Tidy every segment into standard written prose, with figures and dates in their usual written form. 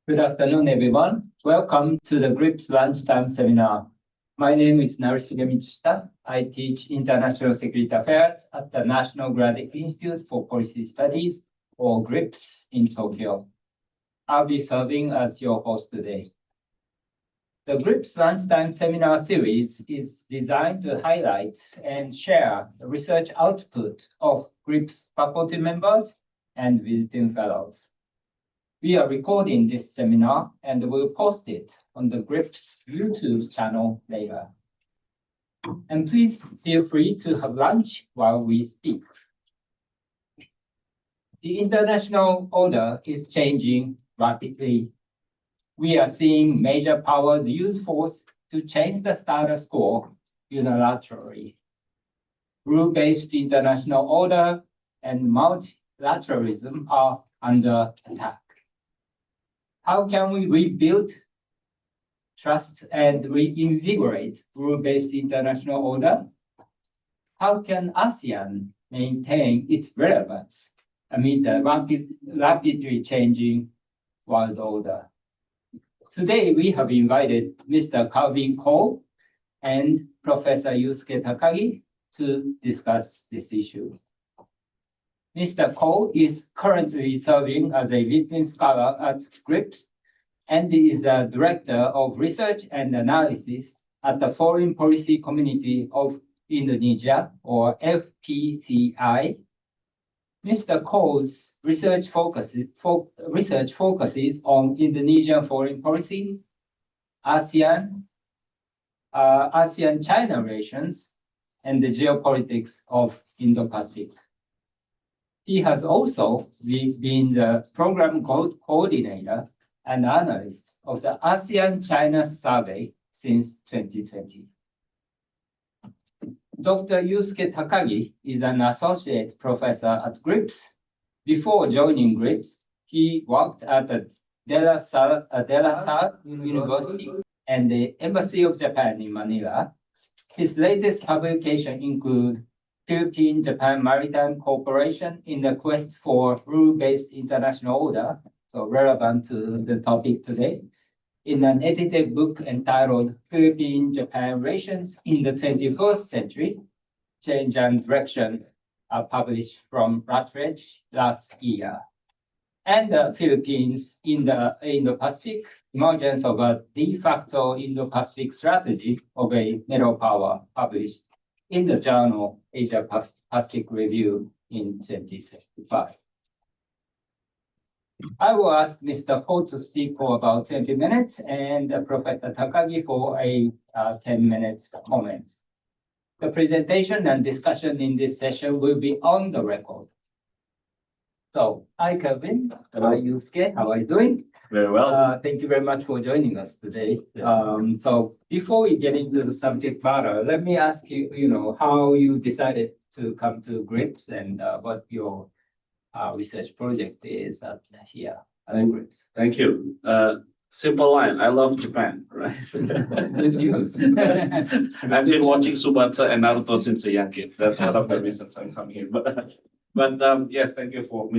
Good afternoon, everyone. Welcome to the GRIPS Lunchtime Seminar. My name is Yusuke Mitsushita. I teach International Security Affairs at the National Graduate Institute for Policy Studies, or GRIPS, in Tokyo. I'll be serving as your host today. The GRIPS Lunchtime Seminar series is designed to highlight and share the research output of GRIPS faculty members and visiting fellows. We are recording this seminar and will post it on the GRIPS YouTube channel later. And please feel free to have lunch while we speak. The international order is changing rapidly. We are seeing major powers use force to change the status quo unilaterally. Rule-based international order and multilateralism are under attack. How can we rebuild trust and reinvigorate rule-based international order? How can ASEAN maintain its relevance amid the rapidly changing world order? Today, we have invited Mr. Khoe and Professor Yusuke Takagi to discuss this issue. Mr. Khoe is currently serving as a visiting scholar at GRIPS and is the Director of Research and Analysis at the Foreign Policy Community of Indonesia, or FPCI. Mr. Khoe's research focuses on Indonesian foreign policy, ASEAN-China relations, and the geopolitics of Indo-Pacific. He has also been the program coordinator and analyst of the ASEAN-China survey since 2020. Dr. Yusuke Takagi is an associate professor at GRIPS. Before joining GRIPS, he worked at the De La Salle University and the Embassy of Japan in Manila. His latest publications include Philippine-Japan Maritime Cooperation in the Quest for Rule-Based International Order, so relevant to the topic today, in an edited book entitled Philippine-Japan Relations in the 21st Century, Change and Direction, published from Routledge last year. And the Philippines in the Indo-Pacific, emergence of a de facto Indo-Pacific strategy of a middle power, published in the journal Asia-Pacific Review in 2025. I will ask Mr. Khoe to speak for about 20 minutes and Professor Takagi for a 10 minutes comment. The presentation and discussion in this session will be on the record. So, hi Kelvin, hi Yusuke, how are you doing? Very well. Thank you very much for joining us today. Yes. So before we get into the subject matter, let me ask you, how you decided to come to GRIPS and what your research project is here at GRIPS. Thank you. Simple line. I love Japan, right? Good news. I've been watching Tsubasa and Naruto since a young kid. That's one of the reasons I'm coming here. But yes, thank you for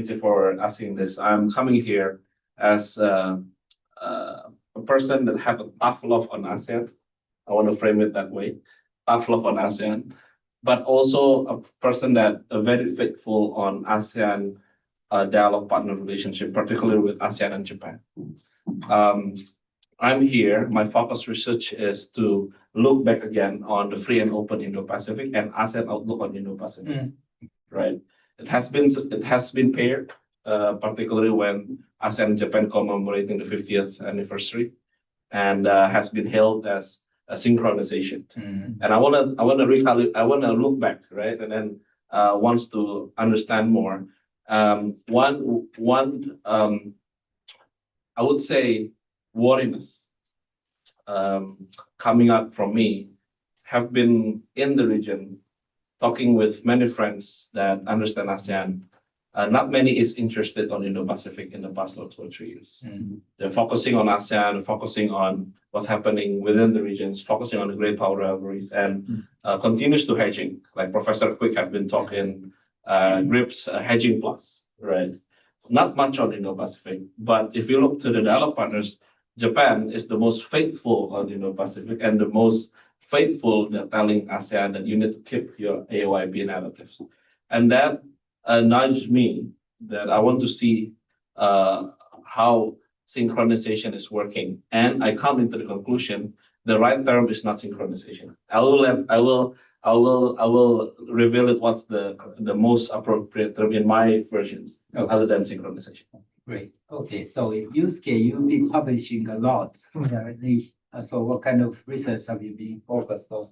asking this. I'm coming here as a person that have a tough love on ASEAN. I want to frame it that way. Tough love on ASEAN, but also a person that very faithful on ASEAN dialogue partner relationship, particularly with ASEAN and Japan. I'm here. My focus research is to look back again on the free and open Indo-Pacific and ASEAN outlook on Indo-Pacific. Right. It has been paired, particularly when ASEAN and Japan commemorating the 50th anniversary, and has been held as a synchronization. And I want to look back, right, and then wants to understand more. One I would say worriness coming up from me have been in the region, talking with many friends that understand ASEAN. Not many is interested on Indo-Pacific in the past 2 or 3 years. They're focusing on ASEAN, focusing on what's happening within the regions, focusing on the great power rivalries, and continues to hedging. Like Professor Khoe have been talking, GRIPS hedging plus, right? not much on Indo-Pacific. But if you look to the dialogue partners, Japan is the most faithful on Indo-Pacific and the most faithful that telling ASEAN that you need to keep your AOIP narratives. And that nudged me that I want to see how synchronization is working. And I come into the conclusion the right term is not synchronization. I will reveal it what's the most appropriate term in my versions other than synchronization. Great. Okay. So in Yusuke, you've been publishing a lot. So what kind of research have you been focused on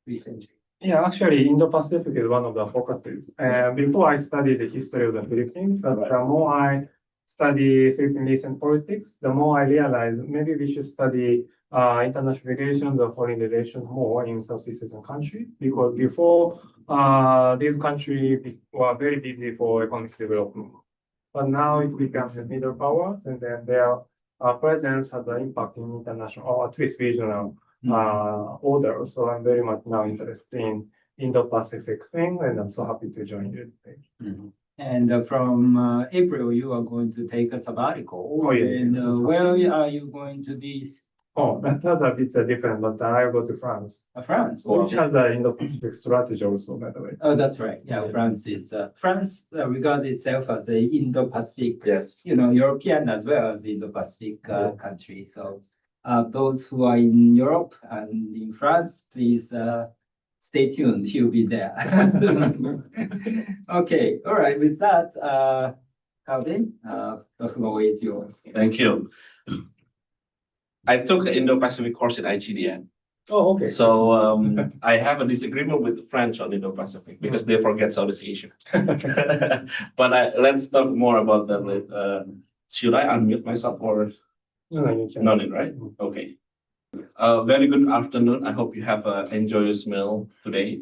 recently? Yeah, actually, Indo-Pacific is one of the focuses. Before I studied the history of the Philippines, but the more I study Philippine recent politics, the more I realize maybe we should study international relations or foreign relations more in Southeast Asian countries, because before these countries were very busy for economic development. But now it becomes a middle power, and then their presence has an impact in international or at least regional order. So I'm very much now interested in Indo-Pacific thing, and I'm so happy to join you today. And from April, you are going to take a sabbatical. Oh, yeah. And where are you going to be? Oh, that has a bit different, but I'll go to France. France. Which has an Indo-Pacific strategy also, by the way. Oh, that's right. Yeah, France is France regards itself as a Indo-Pacific. Yes. European as well as Indo-Pacific country. So those who are in Europe and in France, please stay tuned. He'll be there. Okay. All right. With that, Calvin, the floor is yours. Thank you. I took an Indo-Pacific course in IGDN. Oh, okay. So I have a disagreement with the French on Indo-Pacific because they forget Southeast Asia. But let's talk more about that later. Should I unmute myself or? No, you can. No need, right? Okay. Very good afternoon. I hope you have an enjoyable meal today.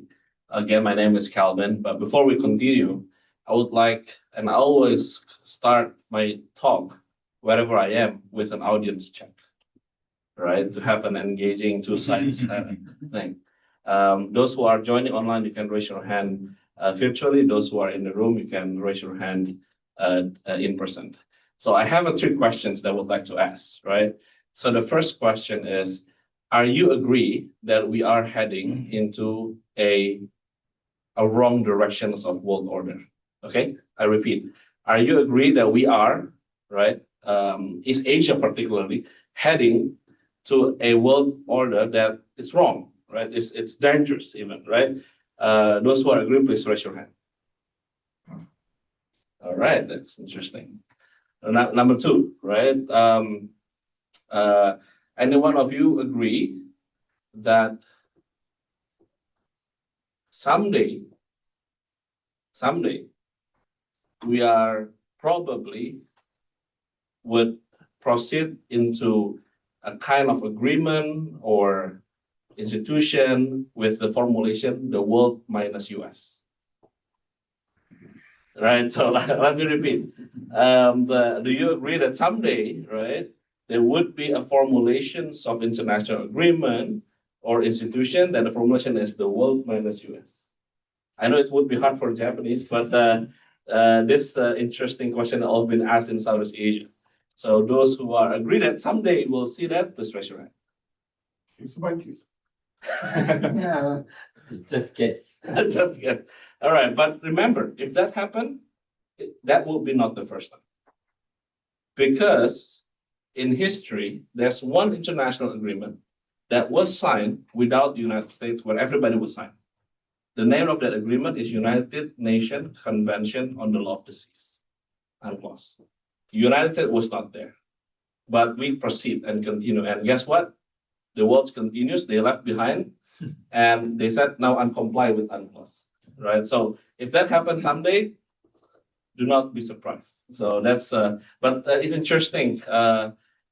Again, my name is Calvin. But before we continue, I would like, and I always start my talk wherever I am with an audience check. Right, to have an engaging two sides thing. Those who are joining online, you can raise your hand virtually. Those who are in the room, you can raise your hand in person. So I have 3 questions that I would like to ask, right? So the first question is, are you agree that we are heading into a wrong directions of world order? Okay, I repeat, are you agree that we are, right, East Asia particularly, heading to a world order that is wrong, right? It's dangerous even, right? Those who are agree, please raise your hand. All right, that's interesting. Number 2, right? Any one of you agree that someday we are probably would proceed into a kind of agreement or institution with the formulation, the world minus US. Right, so let me repeat. Do you agree that someday, right, there would be a formulation of international agreement or institution that the formulation is the world minus US? I know it would be hard for Japanese, but this interesting question has been asked in Southeast Asia. So those who are agree that someday we'll see that, please raise your hand. Yeah, just guess. Just guess. All right, but remember, if that happened, that will be not the first time. Because in history, there's one international agreement that was signed without the United States, where everybody would sign. The name of that agreement is United Nations Convention on the Law of the Seas, UNCLOS. United States was not there, but we proceed and continue. And guess what? The world continues. They left behind, and they said now uncomply with UNCLOS. Right. So if that happens someday, do not be surprised. So that's. But it's interesting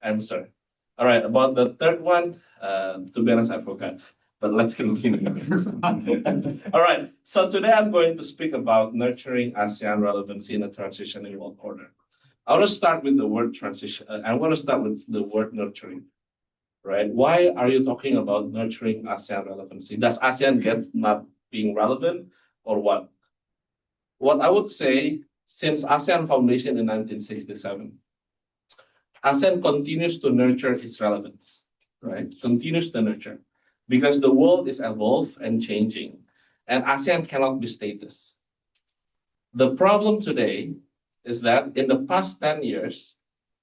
answer. All right. About the third one, to be honest, I forgot. But let's continue. All right. So today I'm going to speak about nurturing ASEAN relevancy in a transitioning world order. I want to start with the word transition. I want to start with the word nurturing, right? Why are you talking about nurturing ASEAN relevancy? Does ASEAN get not being relevant or what? What I would say, since ASEAN Foundation in 1967, ASEAN continues to nurture its relevance, right? Continues to nurture because the world is evolved and changing, and ASEAN cannot be status. The problem today is that in the past 10 years,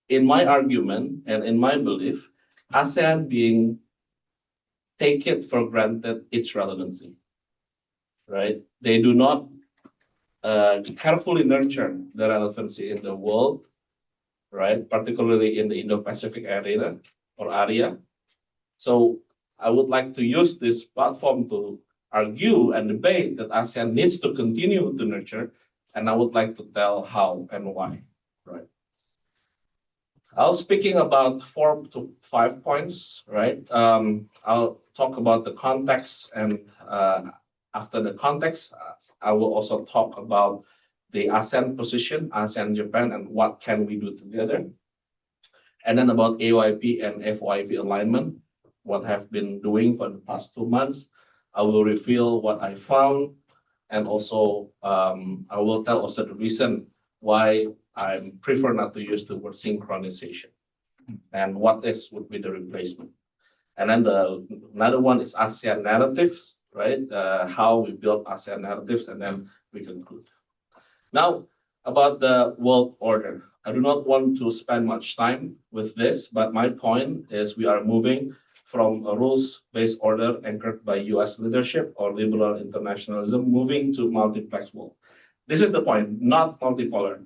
in my argument and in my belief, ASEAN being take it for granted its relevancy, right? They do not carefully nurture the relevancy in the world, right? Particularly in the Indo-Pacific area or area. So I would like to use this platform to argue and debate that ASEAN needs to continue to nurture, and I would like to tell how and why, right? I'll speaking about 4 to 5 points, right? I'll talk about the context, and after the context, I will also talk about the ASEAN position, ASEAN Japan, and what can we do together. And then about AYP and FYP alignment, what I've been doing for the past 2 months. I will reveal what I found, and also I will tell also the reason why I prefer not to use the word synchronization, and what would be the replacement. And then another one is ASEAN narratives, right? How we build ASEAN narratives, and then we conclude. Now, about the world order. I do not want to spend much time with this, but my point is we are moving from a rules-based order anchored by US leadership or liberal internationalism, moving to multiplex world. This is the point, not multipolar.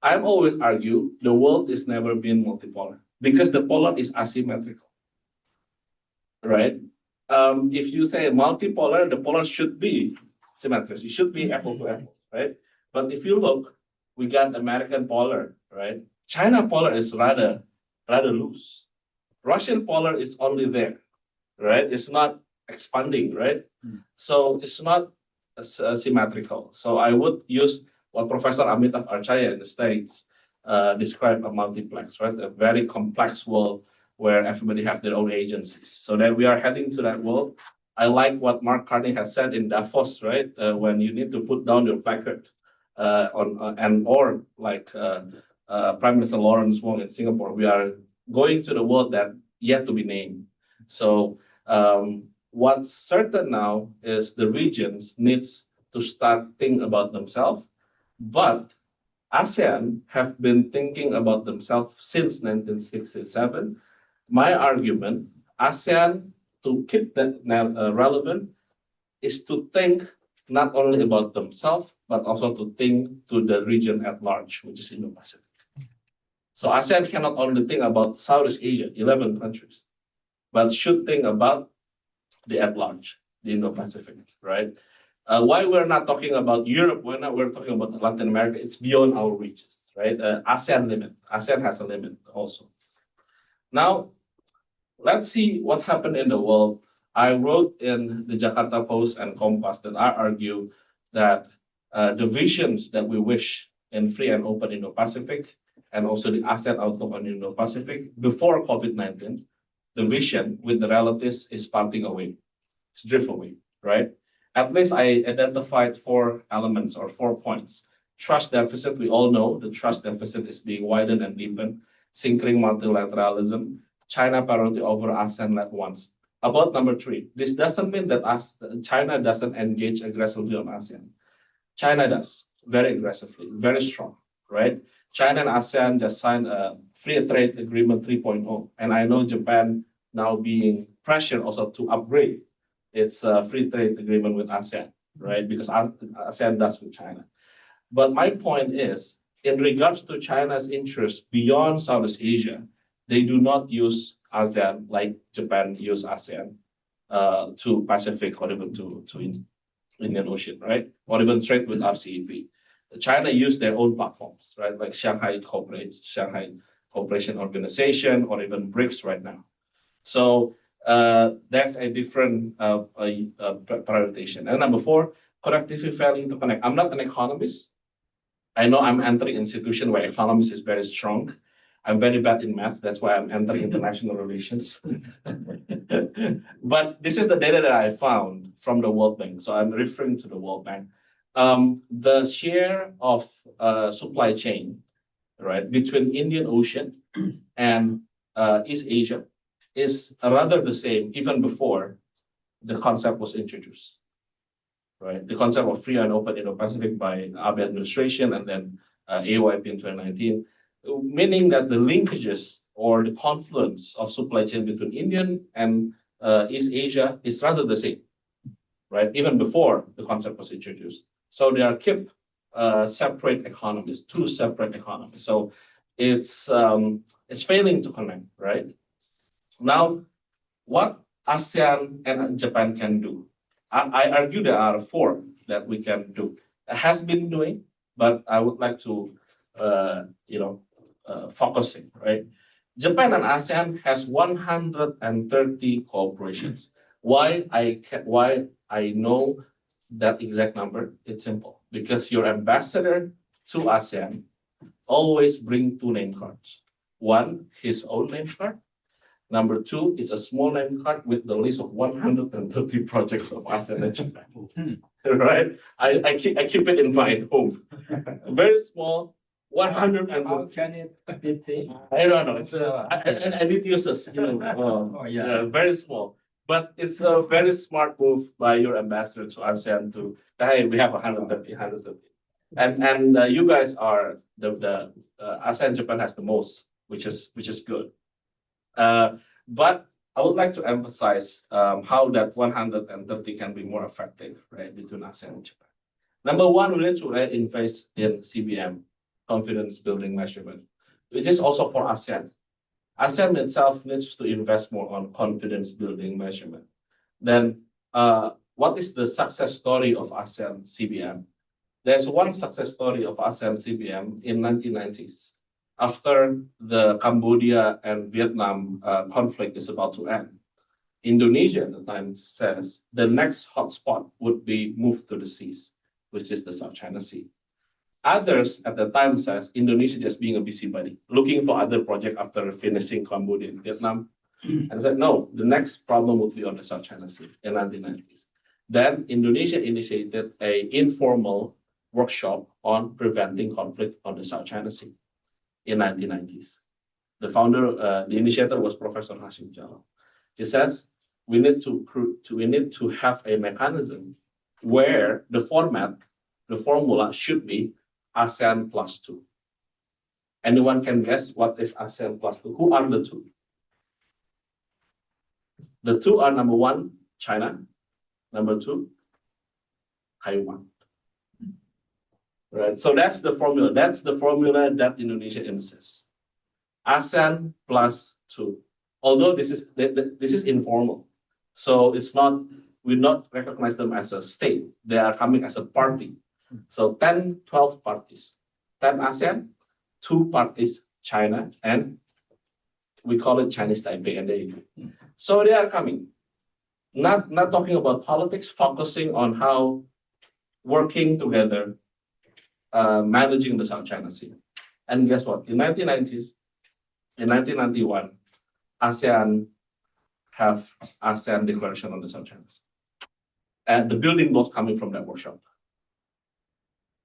I've always argued the world is never been multipolar because the polar is asymmetrical, right? If you say multipolar, the polar should be symmetrical. It should be apple to apple, right? But if you look, we got American polar, right? China polar is rather loose. Russian polar is only there, right? It's not expanding, right? So it's not symmetrical. So I would use what Professor Amitav Archaya in the States described a multiplex, right? A very complex world where everybody have their own agencies. So that we are heading to that world. I like what Mark Carney has said in Davos, right? When you need to put down your placard or like Prime Minister Lawrence Wong in Singapore, we are going to the world that yet to be named. So what's certain now is the regions needs to start thinking about themselves, but ASEAN have been thinking about themselves since 1967. My argument, ASEAN to keep that relevant is to think not only about themselves, but also to think to the region at large, which is Indo-Pacific. So ASEAN cannot only think about Southeast Asia, 11 countries, but should think about the at large, the Indo-Pacific, right? Why we're not talking about Europe, we're talking about Latin America, it's beyond our reaches, right? ASEAN limit, ASEAN has a limit also. Now, let's see what happened in the world. I wrote in the Jakarta Post and Kompas that I argue that the visions that we wish in free and open Indo-Pacific, and also the ASEAN outlook on Indo-Pacific before COVID-19, the vision with the realities is parting away. It's drift away, right? At least I identified 4 elements or 4 points. Trust deficit, we all know the trust deficit is being widened and deepened. Synchering multilateralism, China priority over ASEAN-led ones. About number 3, this doesn't mean that China doesn't engage aggressively on ASEAN. China does, very aggressively, very strong, right? China and ASEAN just signed a free trade agreement 3.0. And I know Japan now being pressured also to upgrade its free trade agreement with ASEAN, right? Because ASEAN does with China. But my point is, in regards to China's interest beyond Southeast Asia, they do not use ASEAN like Japan use ASEAN to Pacific or even to Indian Ocean, right? Or even trade with RCEP. China use their own platforms, right? Like Shanghai Cooperation Organization, or even BRICS right now. So that's a different prioritization. And number 4, connectivity failing to connect. I'm not an economist. I know I'm entering an institution where economics is very strong. I'm very bad in math. That's why I'm entering international relations. But this is the data that I found from the World Bank. So I'm referring to the World Bank. The share of supply chain, right, between Indian Ocean and East Asia is rather the same even before the concept was introduced, right? The concept of free and open Indo-Pacific by Abe administration and then AYP in 2019, meaning that the linkages or the confluence of supply chain between Indian and East Asia is rather the same, right? Even before the concept was introduced. So they are kept separate economies, two separate economies. So it's failing to connect, right? Now, what ASEAN and Japan can do? I argue there are four that we can do. It has been doing, but I would like to, focusing, right? Japan and ASEAN has 130 corporations. Why I know that exact number? It's simple because your ambassador to ASEAN always bring two name cards. One, his own name card. Number two is a small name card with the list of 130 projects of ASEAN and Japan. Right? I keep it in my home. Very small, 100 and How can it fit in? I don't know. It's and it uses very small. But it's a very smart move by your ambassador to ASEAN to hey, we have 130. And you guys are the ASEAN Japan has the most, which is good. But I would like to emphasize how that 130 can be more effective, right, between ASEAN and Japan. Number one, we need to invest in CBM, confidence building measurement, which is also for ASEAN. ASEAN itself needs to invest more on confidence building measurement. Then, what is the success story of ASEAN CBM? There's one success story of ASEAN CBM in 1990s. After the Cambodia and Vietnam conflict is about to end, Indonesia at the time says the next hotspot would be moved to the seas, which is the South China Sea. Others at the time says Indonesia just being a busybody, looking for other project after finishing Cambodia and Vietnam. And I said, no, the next problem would be on the South China Sea in 1990s. Then Indonesia initiated an informal workshop on preventing conflict on the South China Sea in 1990s. The founder, the initiator was Professor Hashim Jalal. He says we need to have a mechanism where the formula should be ASEAN plus 2. Anyone can guess what is ASEAN plus 2? Who are the two? The two are number one, China. Number two, Taiwan. Right. So that's the formula. That's the formula that Indonesia insists. ASEAN plus 2. Although this is informal, so it's not, we not recognize them as a state. They are coming as a party. So 10, 12 parties. 10 ASEAN, 2 parties, China, and we call it Chinese Taipei, and they. So they are coming. Not talking about politics, focusing on how working together, managing the South China Sea. And guess what? In 1990s, in 1991, ASEAN have ASEAN Declaration on the South China Sea. And the building blocks coming from that workshop.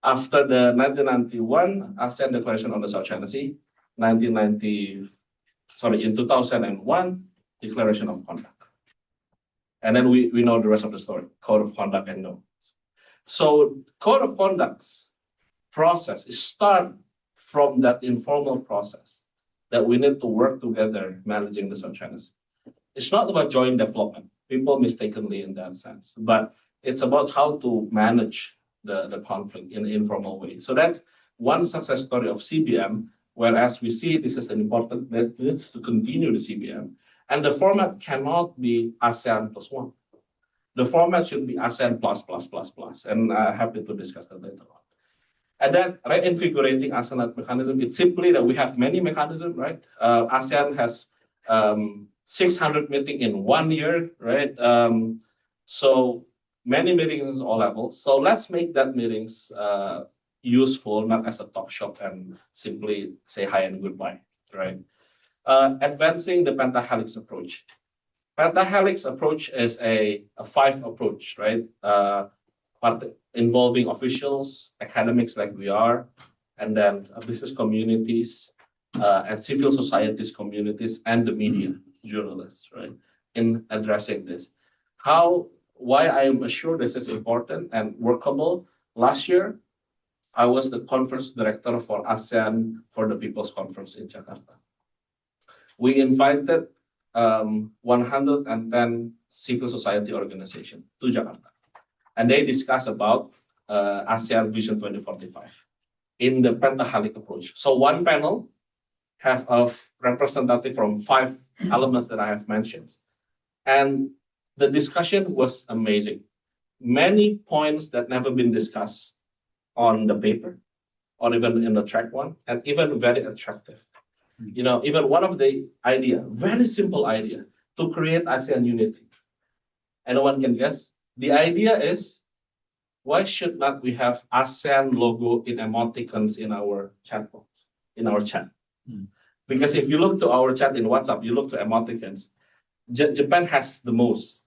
After the 1991 ASEAN Declaration on the South China Sea, in 2001, Declaration of Conduct. And then we know the rest of the story, Code of Conduct and no. So Code of Conduct's process is start from that informal process that we need to work together managing the South China Sea. It's not about joint development, people mistakenly in that sense, but it's about how to manage the conflict in an informal way. So that's one success story of CBM, whereas we see this as an important method to continue the CBM. And the format cannot be ASEAN plus 1. The format should be ASEAN plus. And I'm happy to discuss that later on. And then reinvigorating ASEAN mechanism, it's simply that we have many mechanisms, right? ASEAN has 600 meetings in 1 year, right? So many meetings at all levels. So let's make that meetings useful, not as a talk shop and simply say hi and goodbye, right? Advancing the pentahelix approach. Pentahelix approach is a 5 approach, right? 5 involving officials, academics like we are, and then business communities and civil societies communities and the media, journalists, right, in addressing this. Why I am assured this is important and workable. Last year, I was the conference director for ASEAN for the People's Conference in Jakarta. We invited 110 civil society organizations to Jakarta, and they discussed about ASEAN Vision 2045 in the pentahelic approach. So one panel have a representative from 5 elements that I have mentioned, and the discussion was amazing. Many points that never been discussed on the paper or even in the track one, and even very attractive. You know, even one of the idea, very simple idea, to create ASEAN unity. Anyone can guess? The idea is, why should not we have ASEAN logo in emoticons in our chat box, in our chat? Because if you look to our chat in WhatsApp, you look to emoticons, Japan has the most.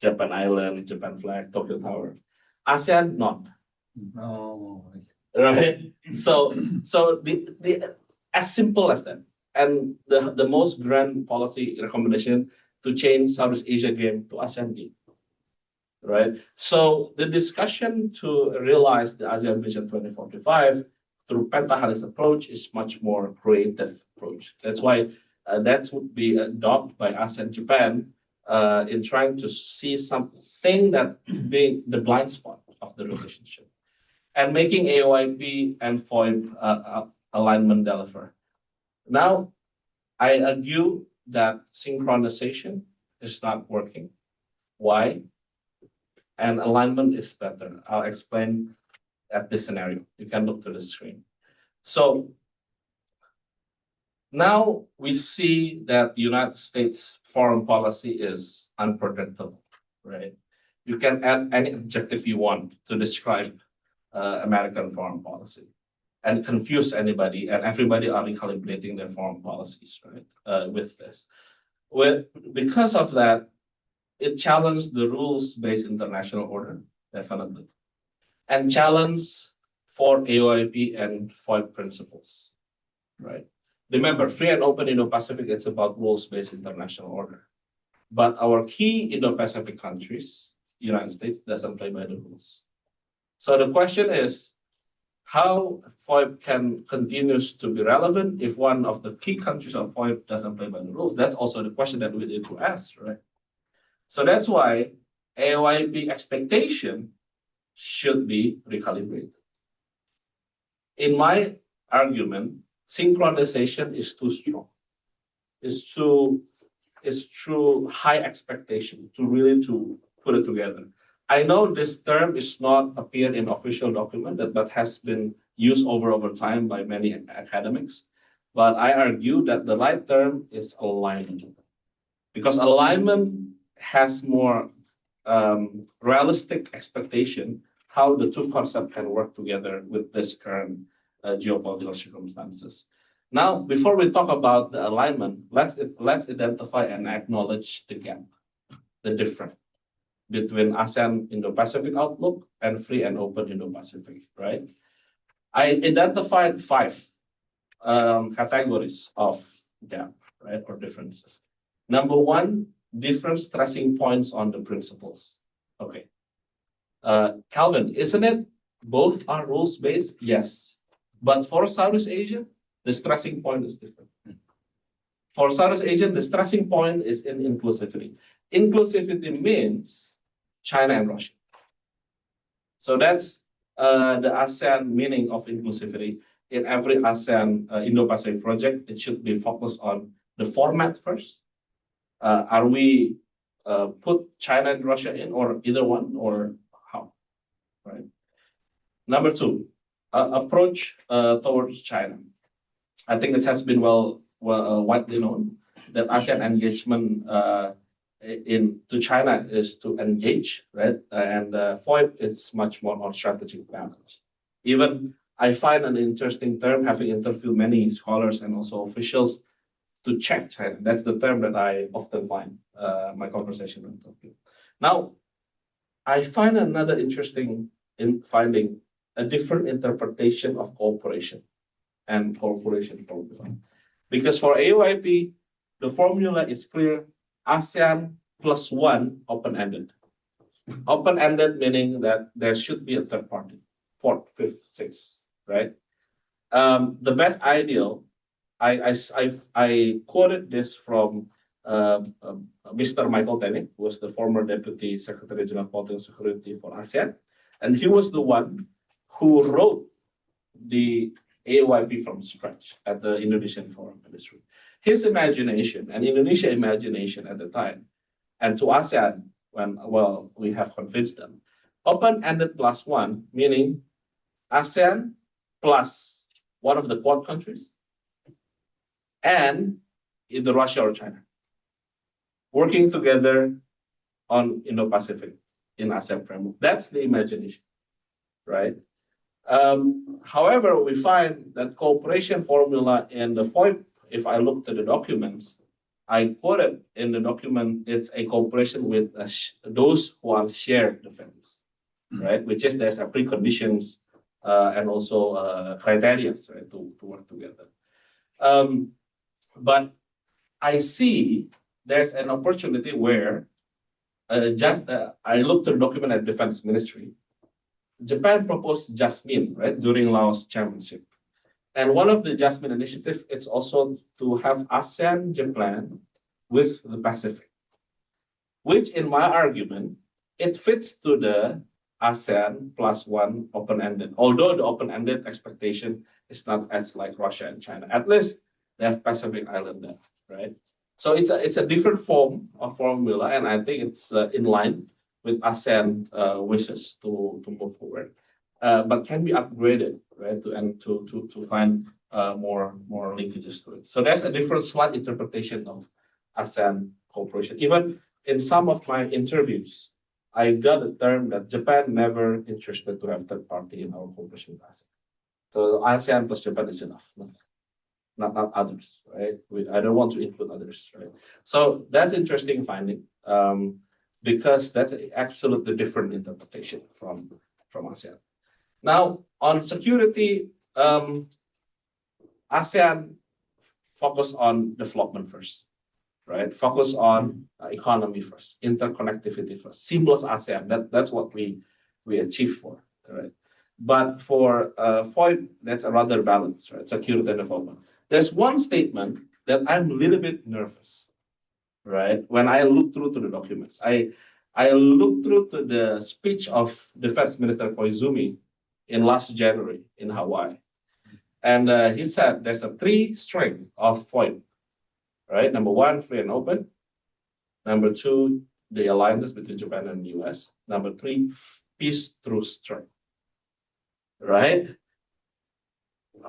Japan Island, Japan flag, Tokyo Tower. ASEAN, not. Oh, I see. Right? So the as simple as that. And the most grand policy recommendation to change Southeast Asia game to ASEAN game. Right? So the discussion to realize the ASEAN Vision 2045 through pentahelic approach is much more creative approach. That's why that would be adopted by ASEAN Japan in trying to see something that being the blind spot of the relationship and making AOIP and FOIP alignment deliver. Now, I argue that synchronization is not working. Why? And alignment is better. I'll explain at this scenario. You can look to the screen. So now we see that the United States foreign policy is unpredictable, right? You can add any adjective you want to describe American foreign policy and confuse anybody, and everybody are recalibrating their foreign policies, right? With this. Because of that, it challenged the rules-based international order, definitely, and challenged for AOIP and FOIP principles, right? Remember, free and open Indo-Pacific, it's about rules-based international order. But our key Indo-Pacific countries, United States, doesn't play by the rules. So the question is, how FOIP can continues to be relevant if one of the key countries of FOIP doesn't play by the rules? That's also the question that we need to ask, right? So that's why AOIP expectation should be recalibrated. In my argument, synchronization is too strong. It's too high expectation to really to put it together. I know this term is not appeared in official document, but has been used over time by many academics. But I argue that the right term is alignment, because alignment has more realistic expectation how the two concepts can work together with this current geopolitical circumstances. Now, before we talk about the alignment, let's identify and acknowledge the gap, the difference between ASEAN Indo-Pacific outlook and free and open Indo-Pacific, right? I identified 5 categories of gap, right, or differences. Number 1, different stressing points on the principles. Okay. Calvin, isn't it both are rules-based? Yes. But for Southeast Asia, the stressing point is different. For Southeast Asia, the stressing point is in inclusivity. Inclusivity means China and Russia. So that's the ASEAN meaning of inclusivity. In every ASEAN Indo-Pacific project, it should be focused on the format first. Are we put China and Russia in, or either one, or how? Right. Number 2, approach towards China. I think it has been widely known that ASEAN engagement to China is to engage, right? And FOIP is much more on strategic balance. Even I find an interesting term, having interviewed many scholars and also officials, to check China. That's the term that I often find my conversation with Tokyo. Now, I find another interesting in finding a different interpretation of cooperation and cooperation formula. Because for AOIP, the formula is clear: ASEAN plus one open-ended. Open-ended meaning that there should be a third party, fourth, fifth, sixth, right? The best ideal, I quoted this from Mr. Michael Tenney, who was the former Deputy Secretary General of Political Security for ASEAN, and he was the one who wrote the AOIP from scratch at the Indonesian Foreign Ministry. His imagination and Indonesia imagination at the time, and to ASEAN, when, well, we have convinced them, open-ended plus one, meaning ASEAN plus one of the Quad countries and either Russia or China, working together on Indo-Pacific in ASEAN framework. That's the imagination, right? However, we find that cooperation formula in the FOIP, if I look to the documents, I quoted in the document, it's a cooperation with those who are shared defense, right? Which is there's a preconditions and also criteria, right, to work together. But I see there's an opportunity where I looked at the document at Defense Ministry. Japan proposed Jasmine, right, during Laos chairmanship. And one of the Jasmine initiative is also to have ASEAN Japan with the Pacific, which in my argument, it fits to the ASEAN plus one open-ended, although the open-ended expectation is not as like Russia and China. At least they have Pacific Island there, right? So it's a different form of formula, and I think it's in line with ASEAN wishes to move forward, but can be upgraded, right, to find more linkages to it. So there's a different slight interpretation of ASEAN cooperation. Even in some of my interviews, I got a term that Japan never interested to have third party in our cooperation with ASEAN. So ASEAN plus Japan is enough, not others, right? I don't want to include others, right? So that's interesting finding. Because that's an absolutely different interpretation from ASEAN. Now, on security, ASEAN focus on development first, right? Focus on economy first, interconnectivity first, seamless ASEAN. That's what we achieve for, right? But for FOIP, that's a rather balance, right? Security and development. There's one statement that I'm a little bit nervous, right? When I look through to the documents, I looked through to the speech of Defense Minister Koizumi in last January in Hawaii. And he said there's a three strength of FOIP, right? Number one, free and open. Number two, the alliances between Japan and the US. Number three, peace through strength, right?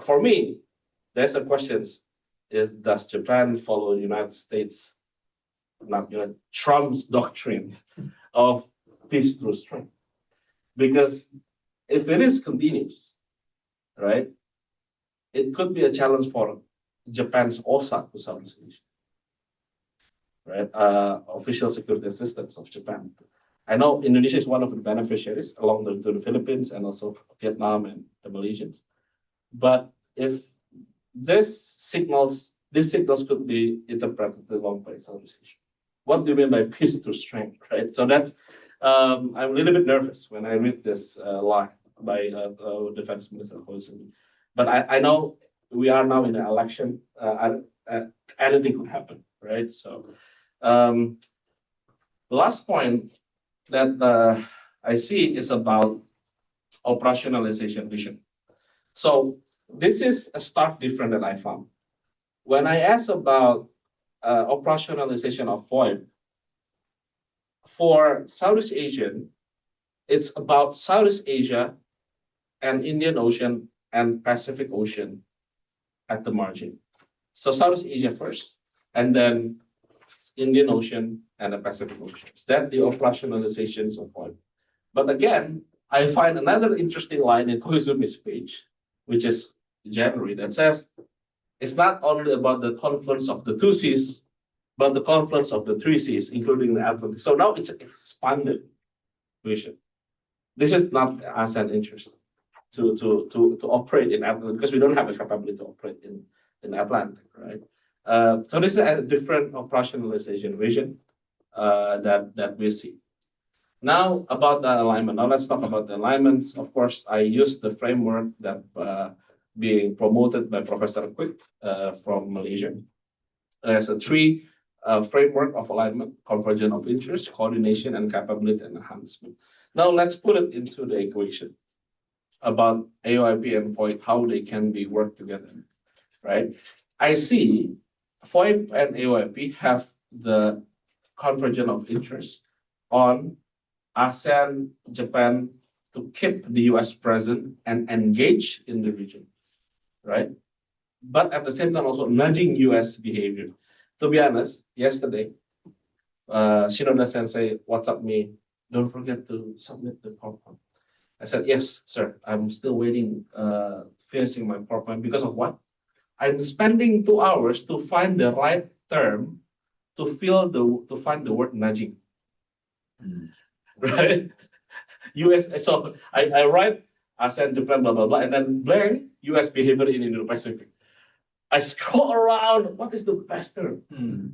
For me, there's a question, does Japan follow United States, Trump's doctrine of peace through strength? Because if it is continuous, right, it could be a challenge for Japan's OSA to Southeast Asia, right? Official security assistance of Japan. I know Indonesia is one of the beneficiaries along to the Philippines and also Vietnam and the Malaysians. But if these signals could be interpreted along by Southeast Asia. What do you mean by peace through strength, right? So that's, I'm a little bit nervous when I read this line by Defense Minister Khoe. But I know we are now in an election, anything could happen, right? So the last point that I see is about operationalization vision. So this is a stark difference that I found. When I asked about operationalization of FOIP, for Southeast Asian, it's about Southeast Asia and Indian Ocean and Pacific Ocean at the margin. So Southeast Asia first, and then Indian Ocean and the Pacific Ocean. That's the operationalizations of FOIP. But again, I find another interesting line in Koizumi's speech, which is January, that says it's not only about the confluence of the two seas, but the confluence of the three seas, including the Atlantic. So now it's an expanded vision, this is not ASEAN interest to operate in Atlantic because we don't have the capability to operate in Atlantic, right? So this is a different operationalization vision that we see. Now about the alignment. Now let's talk about the alignments. Of course, I use the framework that being promoted by Professor Khoe from Malaysia. There's a three framework of alignment: convergence of interest, coordination, and capability enhancement. Now let's put it into the equation about AOIP and FOIP, how they can be worked together, right? I see FOIP and AOIP have the convergence of interest on ASEAN, Japan to keep the US present and engage in the region, right? But at the same time also nudging US behavior. To be honest, yesterday, Shinoda Sensei WhatsApp me, don't forget to submit the PowerPoint. I said, yes, sir, I'm still waiting, finishing my PowerPoint because of what? I'm spending 2 hours to find the right term to find the word nudging. Right? US, so I write ASEAN, Japan, blah, blah, blah, and then blank US behavior in Indo-Pacific. I scroll around, what is the best term,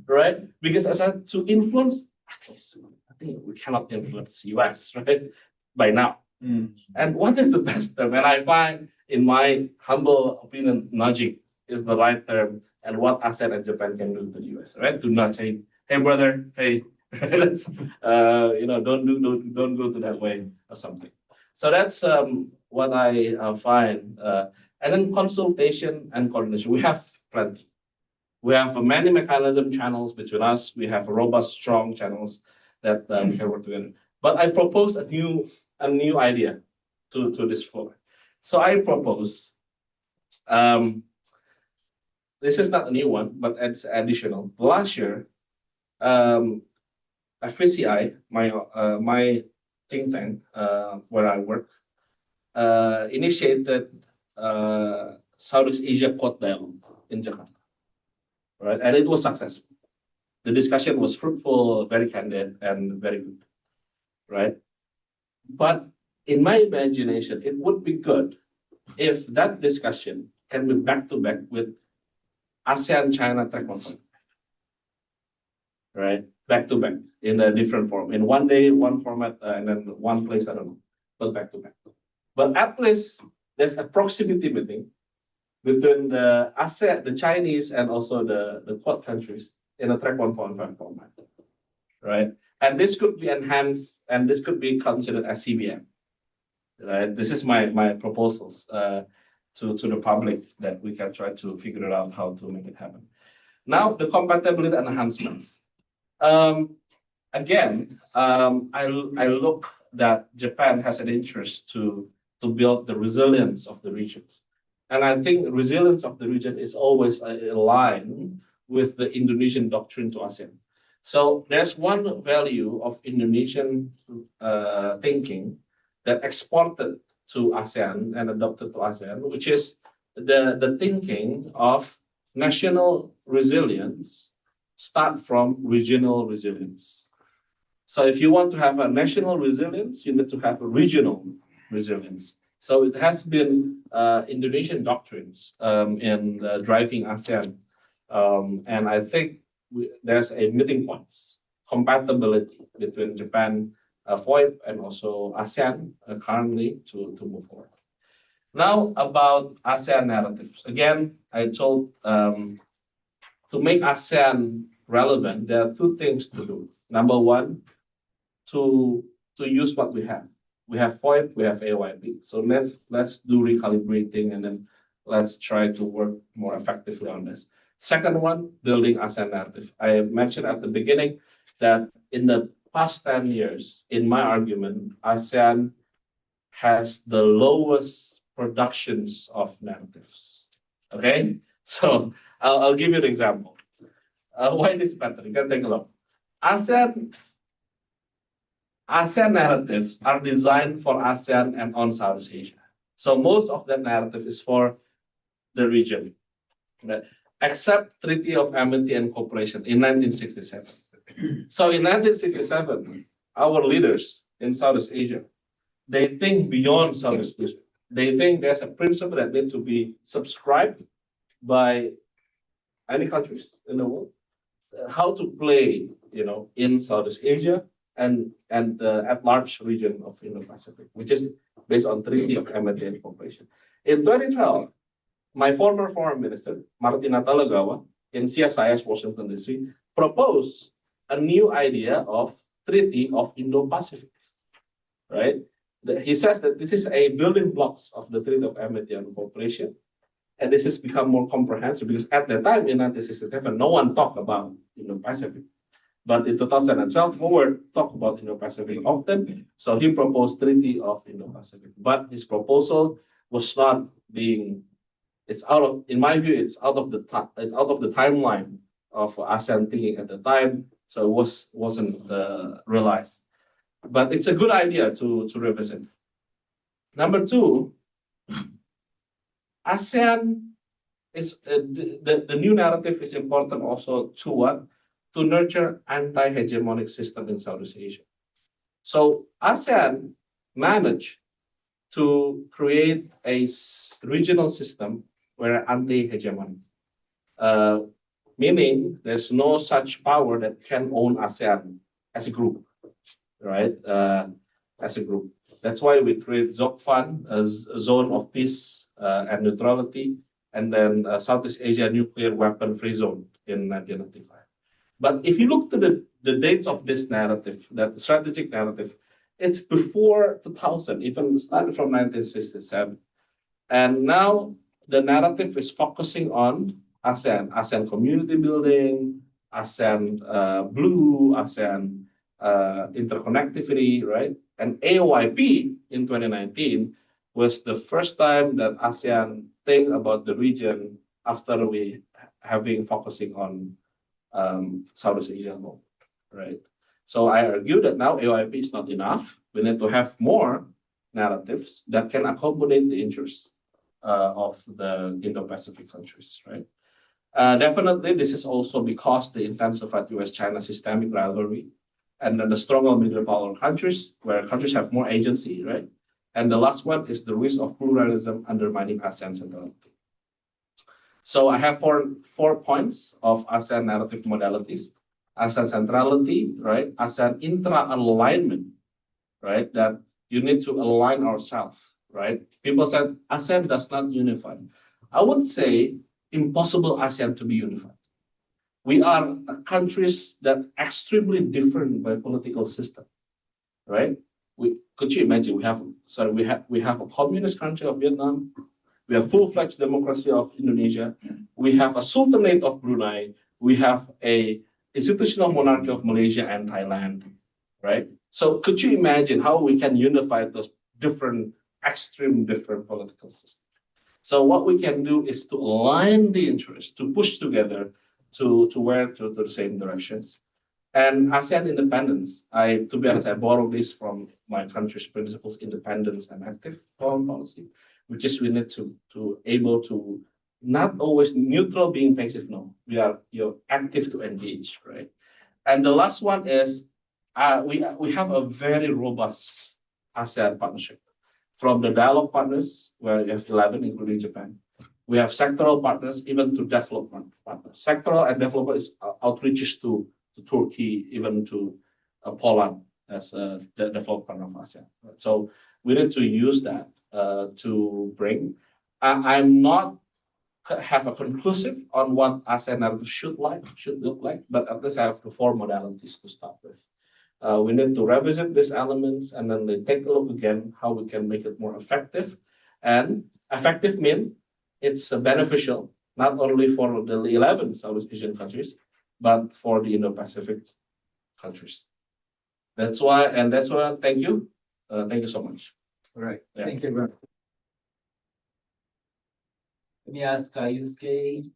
right? Because I said to influence, I think we cannot influence US, right? By now. And what is the best term? And I find, in my humble opinion, nudging is the right term, and what ASEAN and Japan can do to the US, right? To nudge, hey brother, hey, let's, don't go to that way or something. So that's what I find. And then consultation and coordination, we have plenty. We have many mechanism channels between us. We have robust, strong channels that we can work together. But I propose a new idea to this floor. So I propose, this is not a new one, but it's additional. Last year, FPCI, my think tank where I work, initiated Southeast Asia Quad Dialogue in Jakarta, right? And it was successful. The discussion was fruitful, very candid, and very good, right? But in my imagination, it would be good if that discussion can be back-to-back with ASEAN-China Track 1.5, right? Back-to-back in a different form. In one day, one format, and then one place, I don't know, but back-to-back. But at least there's a proximity meeting between the ASEAN, the Chinese, and also the Quad countries in a Track 1.5 format, right? And this could be enhanced, and this could be considered as CBM, right? This is my proposals to the public that we can try to figure out how to make it happen. Now, the compatibility enhancements. Again, I look that Japan has an interest to build the resilience of the regions. And I think resilience of the region is always aligned with the Indonesian doctrine to ASEAN. So there's one value of Indonesian thinking that exported to ASEAN and adopted to ASEAN, which is the thinking of national resilience start from regional resilience. So if you want to have a national resilience, you need to have a regional resilience. So it has been Indonesian doctrines in driving ASEAN. And I think there's a meeting points, compatibility between Japan, FOIP, and also ASEAN currently to move forward. Now about ASEAN narratives. Again, I told to make ASEAN relevant, there are two things to do. Number one, to use what we have. We have FOIP, we have AOIP. So let's do recalibrating and then let's try to work more effectively on this. Second one, building ASEAN narrative. I mentioned at the beginning that in the past 10 years, in my argument, ASEAN has the lowest productions of narratives. Okay, so I'll give you an example. Why this matter? You can take a look. ASEAN narratives are designed for ASEAN and on Southeast Asia. So most of that narrative is for the region, right? Except Treaty of Amity and Cooperation in 1967. So in 1967, our leaders in Southeast Asia, they think beyond Southeast Asia. They think there's a principle that needs to be subscribed by any countries in the world, how to play, in Southeast Asia and at large region of Indo-Pacific, which is based on Treaty of Amity and Cooperation. In 2012, my former foreign minister, Martina Talagawa, in CSIS Washington, D.C., proposed a new idea of Treaty of Indo-Pacific, right? He says that this is a building blocks of the Treaty of Amity and Cooperation, and this has become more comprehensive because at the time in 1967, no one talked about Indo-Pacific. But in 2012, Howard talked about Indo-Pacific often, so he proposed Treaty of Indo-Pacific. But his proposal was not being, in my view, it's out of the timeline of ASEAN thinking at the time, so it wasn't realized. But it's a good idea to revisit. Number two, ASEAN is the new narrative is important also to what? To nurture anti-hegemonic system in Southeast Asia. So ASEAN managed to create a regional system where anti-hegemonic, meaning there's no such power that can own ASEAN as a group, right? As a group. That's why we create ZOCFAN as a zone of peace and neutrality, and then Southeast Asia nuclear weapon free zone in 1995. But if you look to the dates of this narrative, that strategic narrative, it's before 2000, even started from 1967. And now the narrative is focusing on ASEAN community building, ASEAN Blue, ASEAN interconnectivity, right? And AOIP in 2019 was the first time that ASEAN think about the region after we have been focusing on Southeast Asia alone, right? So I argue that now AOIP is not enough. We need to have more narratives that can accommodate the interests of the Indo-Pacific countries, right? Definitely, this is also because the intensified US-China systemic rivalry, and then the stronger middle power countries, where countries have more agency, right? And the last one is the risk of pluralism undermining ASEAN centrality. So I have four points of ASEAN narrative modalities: ASEAN centrality, right? ASEAN intra-alignment, right? That you need to align ourselves, right? People said ASEAN does not unify. I would say impossible ASEAN to be unified. We are countries that extremely different by political system, right? Could you imagine we have a communist country of Vietnam, we have full-fledged democracy of Indonesia, we have a sultanate of Brunei, we have a institutional monarchy of Malaysia and Thailand, right? So could you imagine how we can unify those extreme different political systems? So what we can do is to align the interests, to push together to the same directions. And ASEAN independence, to be honest, I borrow this from my country's principles, independence and active foreign policy, which is we need to able to not always neutral being passive, no. You're active to engage, right? And the last one is we have a very robust ASEAN partnership. From the dialogue partners, where we have 11, including Japan. We have sectoral partners, even to development partners. Sectoral and development is outreaches to Turkey, even to Poland as the development partner of ASEAN. Right? So we need to use that to bring. I'm not have a conclusive on what ASEAN narrative should look like, but at least I have the four modalities to start with. We need to revisit these elements and then take a look again how we can make it more effective. And effective means it's beneficial not only for the 11 Southeast Asian countries, but for the Indo-Pacific countries. That's why. Thank you. Thank you so much. All right. Yeah. Thank you very much. Let me ask Yusuke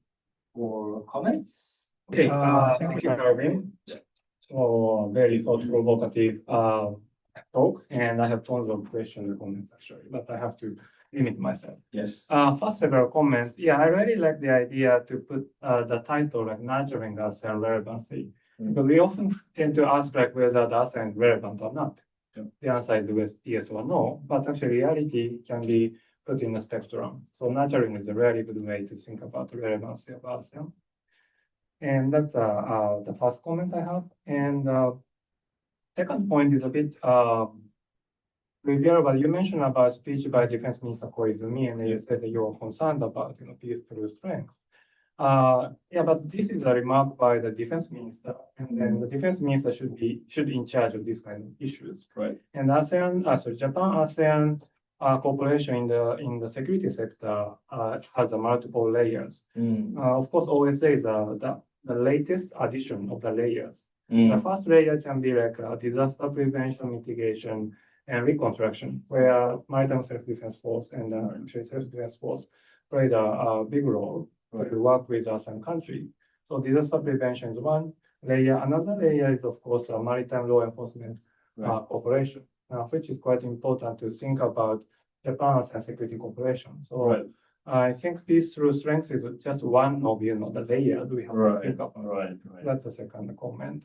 for comments. Okay, thank you, Darwin. Yeah. So very thought-provocative talk, and I have tons of questions and comments actually, but I have to limit myself. Yes. First, several comments. Yeah, I really like the idea to put the title like nurturing ASEAN relevancy, because we often tend to ask like whether the ASEAN is relevant or not. Yeah. The answer is yes or no, but actually reality can be put in a spectrum. So nurturing is a very good way to think about the relevancy of ASEAN. And that's the first comment I have. And second point is a bit trivial, but you mentioned about speech by Defense Minister Koizumi, and you said that you are concerned about peace through strength. Yeah, but this is a remark by the defense minister, and then the defense minister should be in charge of these kind of issues. Right. And Japan-ASEAN cooperation in the security sector has a multiple layers. Of course, OSA is the latest addition of the layers. The first layer can be like disaster prevention, mitigation, and reconstruction, where maritime self-defense force and actually self-defense force played a big role to work with ASEAN countries. So disaster prevention is one layer. Another layer is, of course, maritime law enforcement cooperation, which is quite important to think about Japan-ASEAN security cooperation. So I think peace through strength is just one of the layers we have to think about. That's the second comment.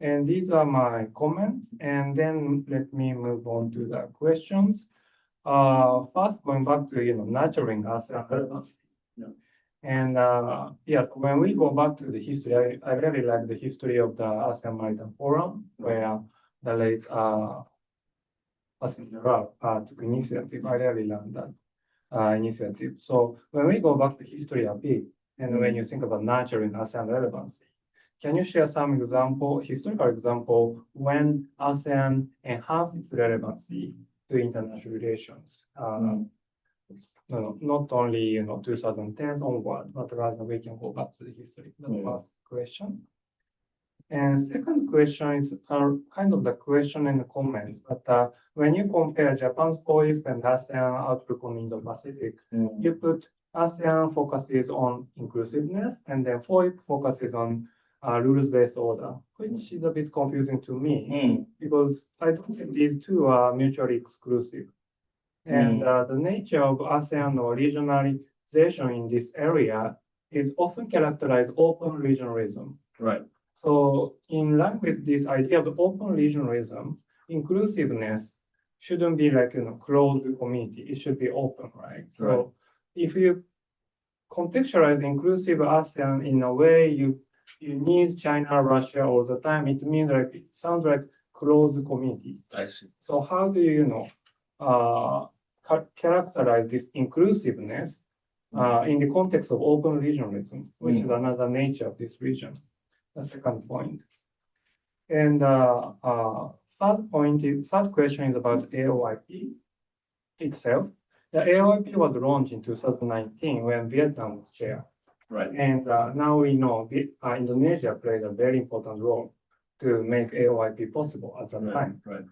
And these are my comments. And then let me move on to the questions. First, going back to nurturing ASEAN relevancy. And yeah, when we go back to the history, I really like the history of the ASEAN Maritime Forum, where the late Passenger took initiative. I really learned that initiative. So when we go back to history a bit, and when you think about nurturing ASEAN relevancy, can you share some historical example, when ASEAN enhanced its relevancy to international relations? Not only 2010s onward, but rather we can go back to the history. That's the first question. And second question is kind of the question and the comments. But when you compare Japan's POIF and ASEAN outlook on Indo-Pacific, you put ASEAN focuses on inclusiveness, and then POIF focuses on rules-based order, which is a bit confusing to me because I don't think these two are mutually exclusive. And the nature of ASEAN or regionalization in this area is often characterized open regionalism. Right. So in line with this idea of open regionalism, inclusiveness shouldn't be like closed community. It should be open, right? So if you contextualize inclusive ASEAN in a way you need China, Russia all the time, it means like it sounds like closed community. I see. So how do you characterize this inclusiveness in the context of open regionalism, which is another nature of this region? The second point. And third question is about AOIP itself. The AOIP was launched in 2019 when Vietnam was chair. Right. And now we know Indonesia played a very important role to make AOIP possible at that time. Right.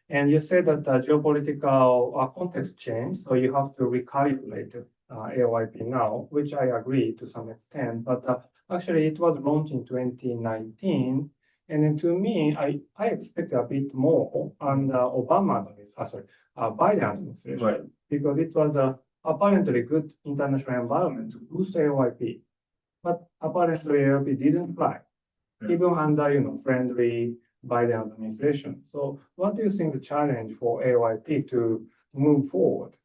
And you said that the geopolitical context changed, so you have to recalibrate AOIP now, which I agree to some extent. But actually, it was launched in 2019, and then to me, I expect a bit more on the Biden administration, because it was a apparently good international environment to boost AOIP, but apparently AOIP didn't fly, even under friendly Biden administration. So what do you think the challenge for AOIP to move forward?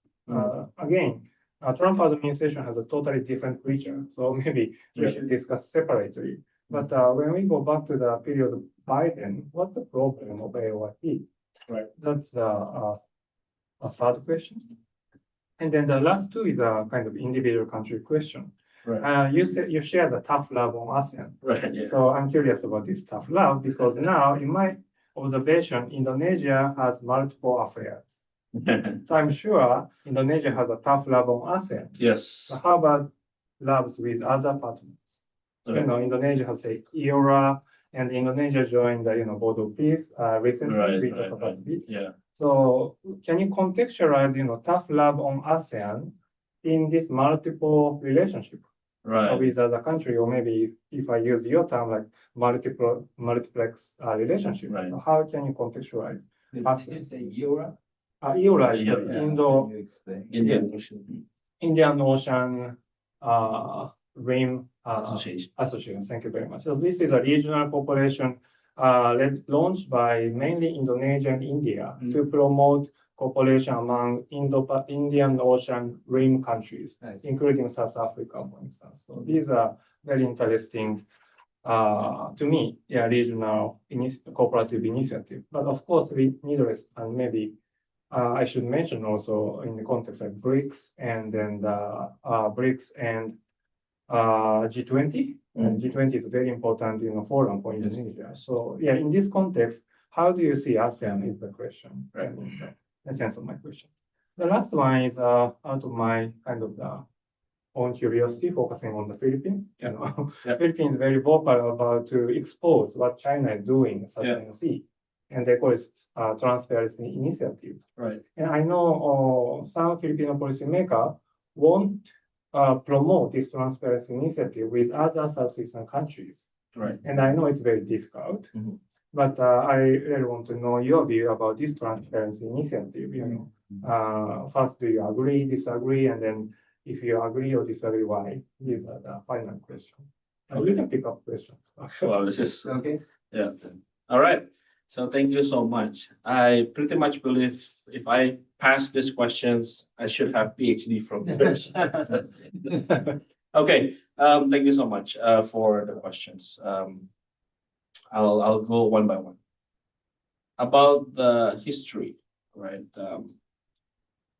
Again, Trump administration has a totally different creature, so maybe we should discuss separately. But when we go back to the period of Biden, what's the problem of AOIP? Right. That's the third question. And then the last two is a kind of individual country question. Right. You share the tough love on ASEAN. Right. Yeah. So I'm curious about this tough love because now, in my observation, Indonesia has multiple affairs. So I'm sure Indonesia has a tough love on ASEAN. Yes. So how about loves with other partners? Indonesia has EORA, and Indonesia joined the Board of Peace recently. We talked about it. Yeah. So can you contextualize tough love on ASEAN in this multiple relationship with other country, or maybe if I use your term like multiplex relationship? Right. So how can you contextualize? Did you say EORA? EORA is Can you explain? Indian Ocean Rim Association. Association. Thank you very much. So this is a regional cooperation launched by mainly Indonesia and India to promote cooperation among Indian Ocean rim countries, including South Africa, for instance. So these are very interesting to me, regional cooperative initiative. But of course, we need and maybe I should mention also in the context of BRICS and then the BRICS and G20. And G20 is a very important forum for Indonesia. So in this context, how do you see ASEAN is the question, right? The sense of my question. The last one is out of my kind of the own curiosity, focusing on the Philippines. Philippines is very vocal about to expose what China is doing, such as the sea, and they call it transparency initiative. Right. And I know some Filipino policymakers want promote this transparency initiative with other Southeastern countries. Right. And I know it's very difficult, but I really want to know your view about this transparency initiative. First, do you agree, disagree, and then if you agree or disagree, why? These are the final questions. We can pick up questions. Well, this is Okay. yeah. All right. So thank you so much. I pretty much believe if I pass these questions, I should have PhD from yours. Okay. Thank you so much for the questions. I'll go one by one. About the history, right?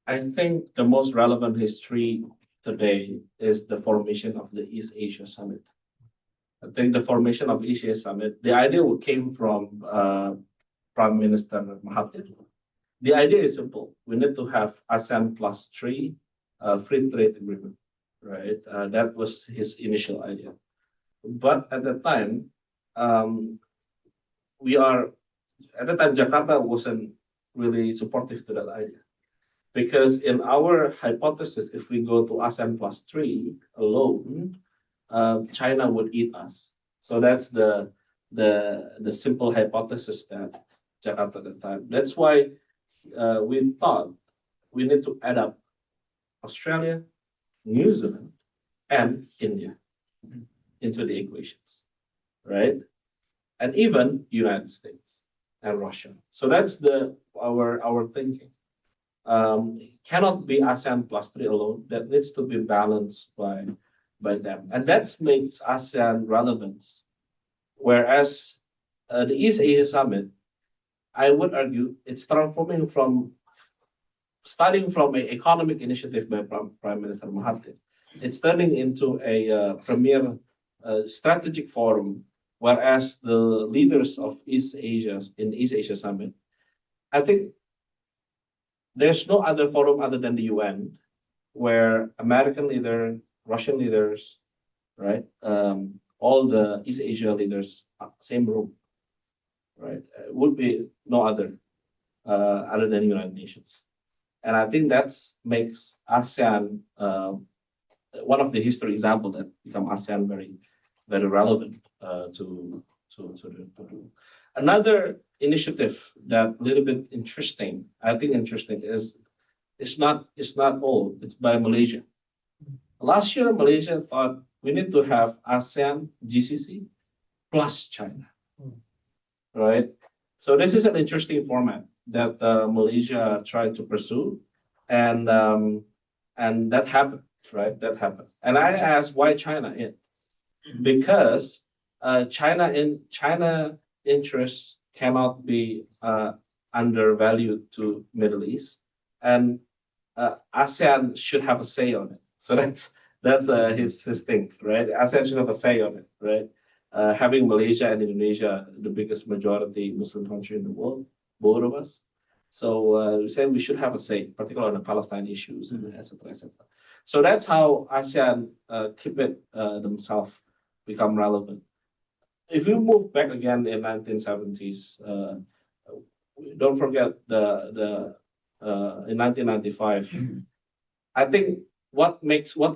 I think the most relevant history today is the formation of the East Asia Summit. I think the formation of East Asia Summit, the idea came from Prime Minister Mahathir. The idea is simple. We need to have ASEAN +3 free trade agreement, right? That was his initial idea. But at the time, Jakarta wasn't really supportive to that idea. Because in our hypothesis, if we go to ASEAN +3 alone, China would eat us. So that's the simple hypothesis that Jakarta at the time. That's why we thought we need to add up Australia, New Zealand, and India into the equations, right? And even United States and Russia. So that's our thinking. Cannot be ASEAN +3 alone. That needs to be balanced by them, and that makes ASEAN relevant. Whereas the East Asia Summit, I would argue, it's transforming starting from an economic initiative by Prime Minister Mahathir. It's turning into a premier strategic forum. Whereas the leaders of East Asia Summit, I think there's no other forum other than the UN where American leaders, Russian leaders, right? All the East Asia leaders, same room, right? Would be no other than United Nations. And I think that makes ASEAN one of the history example that become ASEAN very, very relevant to do. Another initiative that a little bit interesting, I think interesting is it's not old, it's by Malaysia. Last year, Malaysia thought we need to have ASEAN GCC plus China, right? So this is an interesting format that Malaysia tried to pursue, and that happened, right? That happened. And I asked why China in, because China interests cannot be undervalued to Middle East, and ASEAN should have a say on it. So that's his thing, right? ASEAN should have a say on it, right? Having Malaysia and Indonesia, the biggest majority Muslim country in the world, both of us. So we said we should have a say, particularly on the Palestine issues, etc., etc. So that's how ASEAN keep it themselves become relevant. If you move back again in 1970s, don't forget the in 1995. I think what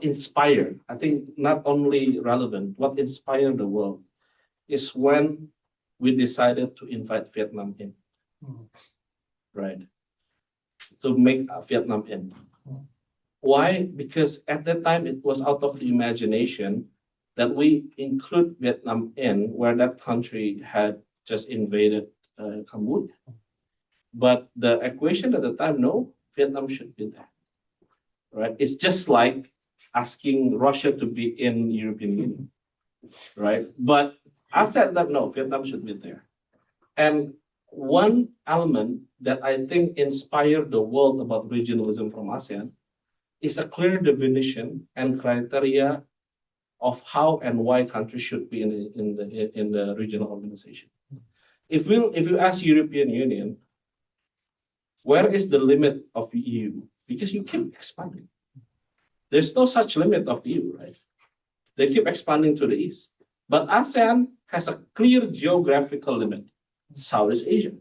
inspired, I think not only relevant, what inspired the world is when we decided to invite Vietnam in, right? To make Vietnam in. Why? Because at that time it was out of the imagination that we include Vietnam in, where that country had just invaded Cambodia. But the equation at the time, no, Vietnam should be there, right? It's just like asking Russia to be in European Union, right? But I said that no, Vietnam should be there. And one element that I think inspired the world about regionalism from ASEAN is a clear definition and criteria of how and why countries should be in the regional organization. If you ask European Union, where is the limit of EU? Because you keep expanding. There's no such limit of EU, right? They keep expanding to the east. But ASEAN has a clear geographical limit, Southeast Asia.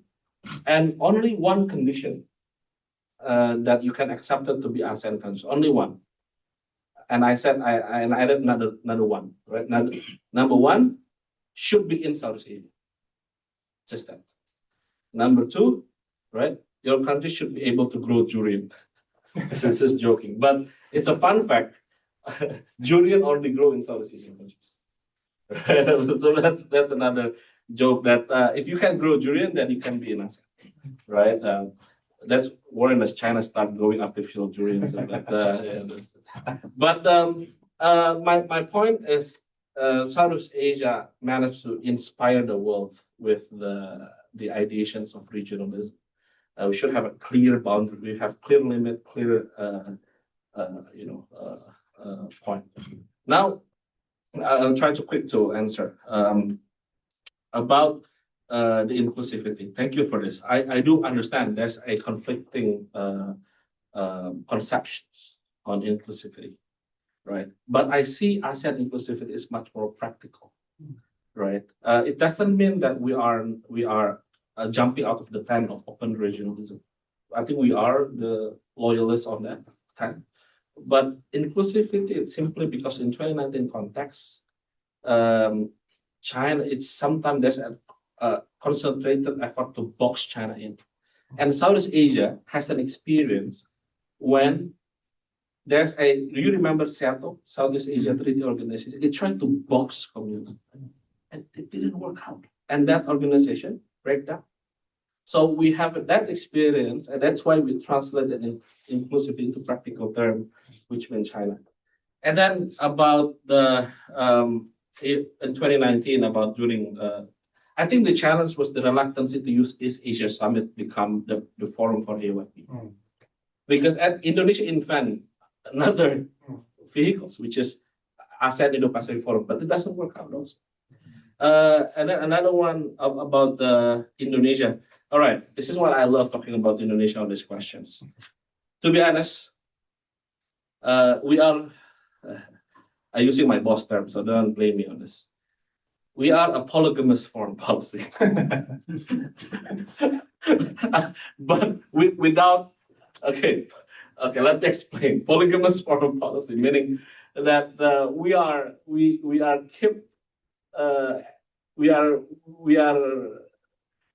And only one condition that you can accept it to be ASEAN countries, only one. And I said, I added another one, right? Number one should be in Southeast Asia. Just that. Number two, right? Your country should be able to grow durian. This is joking, but it's a fun fact. Durian only grow in Southeast Asian countries. So that's another joke that if you can grow durian, then you can be in ASEAN, right? That's when does China start growing artificial durian. So but my point is, Southeast Asia managed to inspire the world with the ideations of regionalism. We should have a clear boundary. We have clear limit, clear point. Now, I'll try to quick to answer about the inclusivity. Thank you for this. I do understand there's a conflicting conceptions on inclusivity, right? But I see ASEAN inclusivity is much more practical, right? It doesn't mean that we are jumping out of the tent of open regionalism. I think we are the loyalists on that tent. But inclusivity, it's simply because in 2019 context, China, it's sometimes there's a concentrated effort to box China in. And Southeast Asia has an experience when there's do you remember SEATO, Southeast Asia Treaty Organization? It tried to box communism and it didn't work out. And that organization break down. So we have that experience, and that's why we translated inclusive into practical term, which means China. And then about the in 2019, about during I think the challenge was the reluctance to use East Asia Summit become the forum for AYP. Because at Indonesia invent another vehicles, which is ASEAN Indo-Pacific Forum, but it doesn't work out also. And then another one about Indonesia. All right, this is what I love talking about Indonesia on these questions. To be honest, we are, I'm using my boss term, so don't blame me on this. We are a polygamous foreign policy. But without, okay, let me explain. Polygamous foreign policy, meaning that we are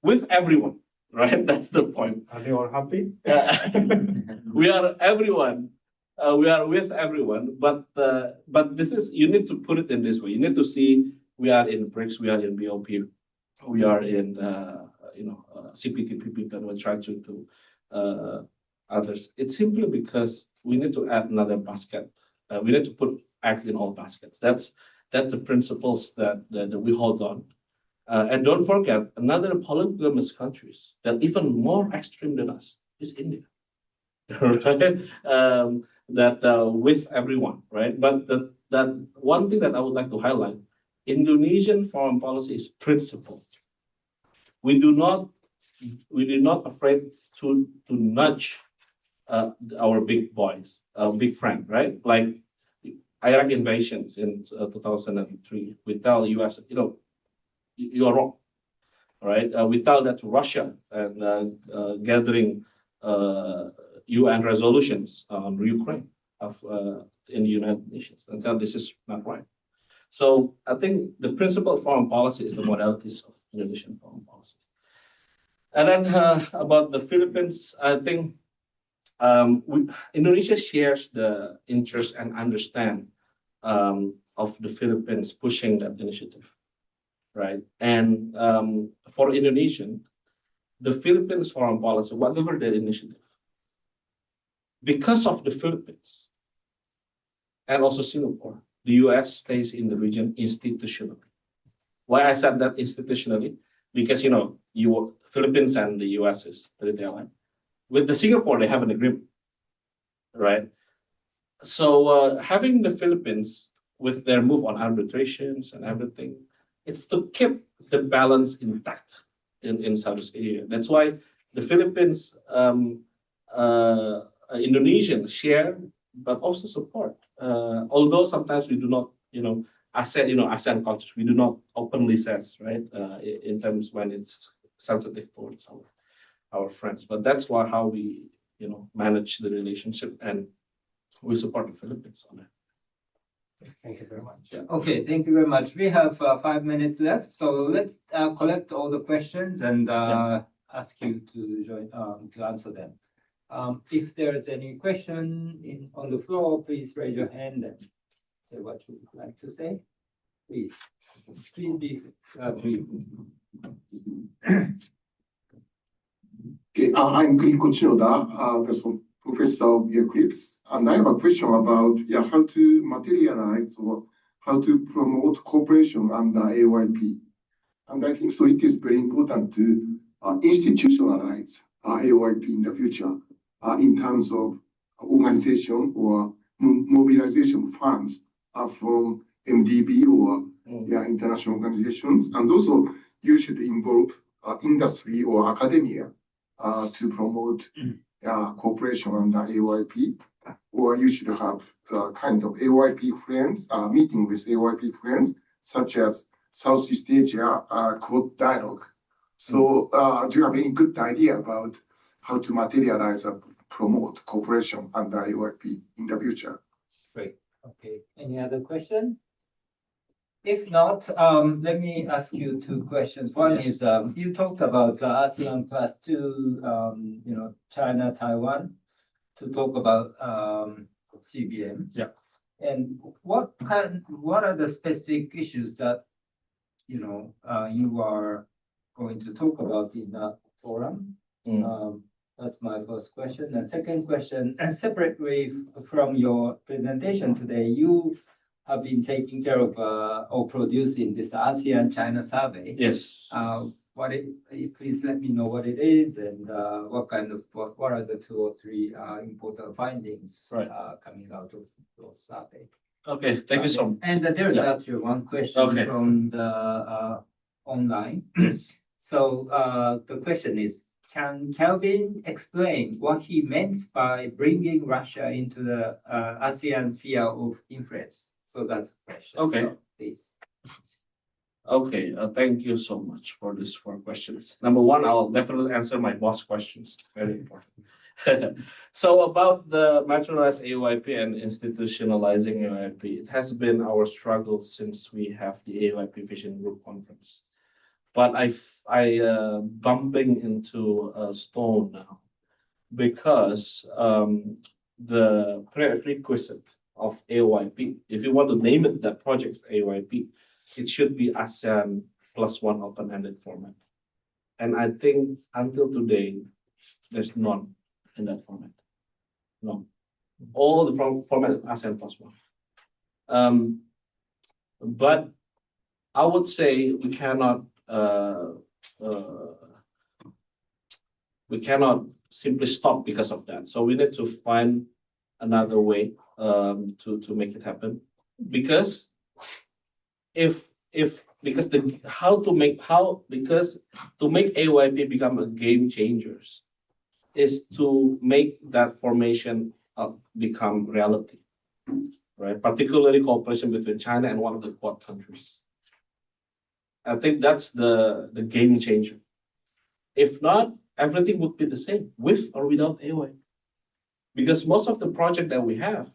with everyone, right? That's the point. Are they all happy? We are everyone. We are with everyone, but this is, you need to put it in this way. You need to see we are in BRICS, we are in BOP, we are in CPTPP, and we're trying to others. It's simply because we need to add another basket. We need to put eggs in all baskets. That's the principles that we hold on. And don't forget, another polygamous countries that even more extreme than us is India, right? That with everyone, right? But that one thing that I would like to highlight, Indonesian foreign policy is principled. We do not afraid to nudge our big boys, our big friend, right? Like Iraq invasions in 2003. We tell US, you are wrong, right? We tell that to Russia and gathering UN resolutions on Ukraine in the United Nations, and tell this is not right. So I think the principle of foreign policy is the modalities of Indonesian foreign policy. And then about the Philippines, I think Indonesia shares the interest and understand of the Philippines pushing that initiative, right? And for Indonesian, the Philippines foreign policy, whatever their initiative, because of the Philippines and also Singapore, the US stays in the region institutionally. Why I said that institutionally? Because Philippines and the US is treaty ally. With the Singapore, they have an agreement, right? So having the Philippines with their move on arbitrations and everything, it's to keep the balance intact in Southeast Asia. That's why the Philippines, Indonesian share, but also support. Although sometimes we do not, ASEAN cultures, we do not openly says, right, in terms when it's sensitive towards our friends. But that's how we, manage the relationship, and we support the Philippines on it. Thank you very much. Yeah. Okay, thank you very much. We have 5 minutes left, so let's collect all the questions and ask you to join to answer them. If there is any question on the floor, please raise your hand and say what you would like to say. Please be brief. Okay, I'm Kuniko Chinoda, the professor of Eclipse, and I have a question about how to materialize or how to promote cooperation under AOIP. And I think so it is very important to institutionalize AOIP in the future in terms of organization or mobilization funds from MDB or international organizations. And also you should involve industry or academia to promote cooperation under AOIP, or you should have kind of AOIP friends, meeting with AOIP friends, such as Southeast Asia Quad Dialogue. So do you have any good idea about how to materialize and promote cooperation under AOIP in the future? Great. Okay. Any other question? If not, let me ask you 2 questions. One is you talked about ASEAN +2, China, Taiwan, to talk about CBM. Yeah. And what are the specific issues that you are going to talk about in that forum? That's my first question. The second question, separately from your presentation today, you have been taking care of or producing this ASEAN-China survey. Yes. Please let me know what it is and what are the 2 or 3 important findings coming out of your survey. Okay, thank you so much. And there's actually one question from the online. So the question is, can Kelvin explain what he meant by bringing Russia into the ASEAN sphere of influence? So that's the question. Okay. So, please. Okay, thank you so much for these 4 questions. Number 1, I'll definitely answer my boss questions. Very important. So about the materialized AOIP and institutionalizing AOIP, it has been our struggle since we have the AOIP Vision Group Conference. But I bumping into a stone now because the prerequisite of AOIP, if you want to name it that project's AOIP, it should be ASEAN +1 open-ended format. And I think until today, there's none in that format. No. All the format is ASEAN +1. But I would say we cannot simply stop because of that. So we need to find another way to make it happen. Because to make AOIP become a game changers is to make that formation become reality, right? Particularly cooperation between China and one of the Quad countries. I think that's the game changer. If not, everything would be the same, with or without AOIP. Because most of the project that we have,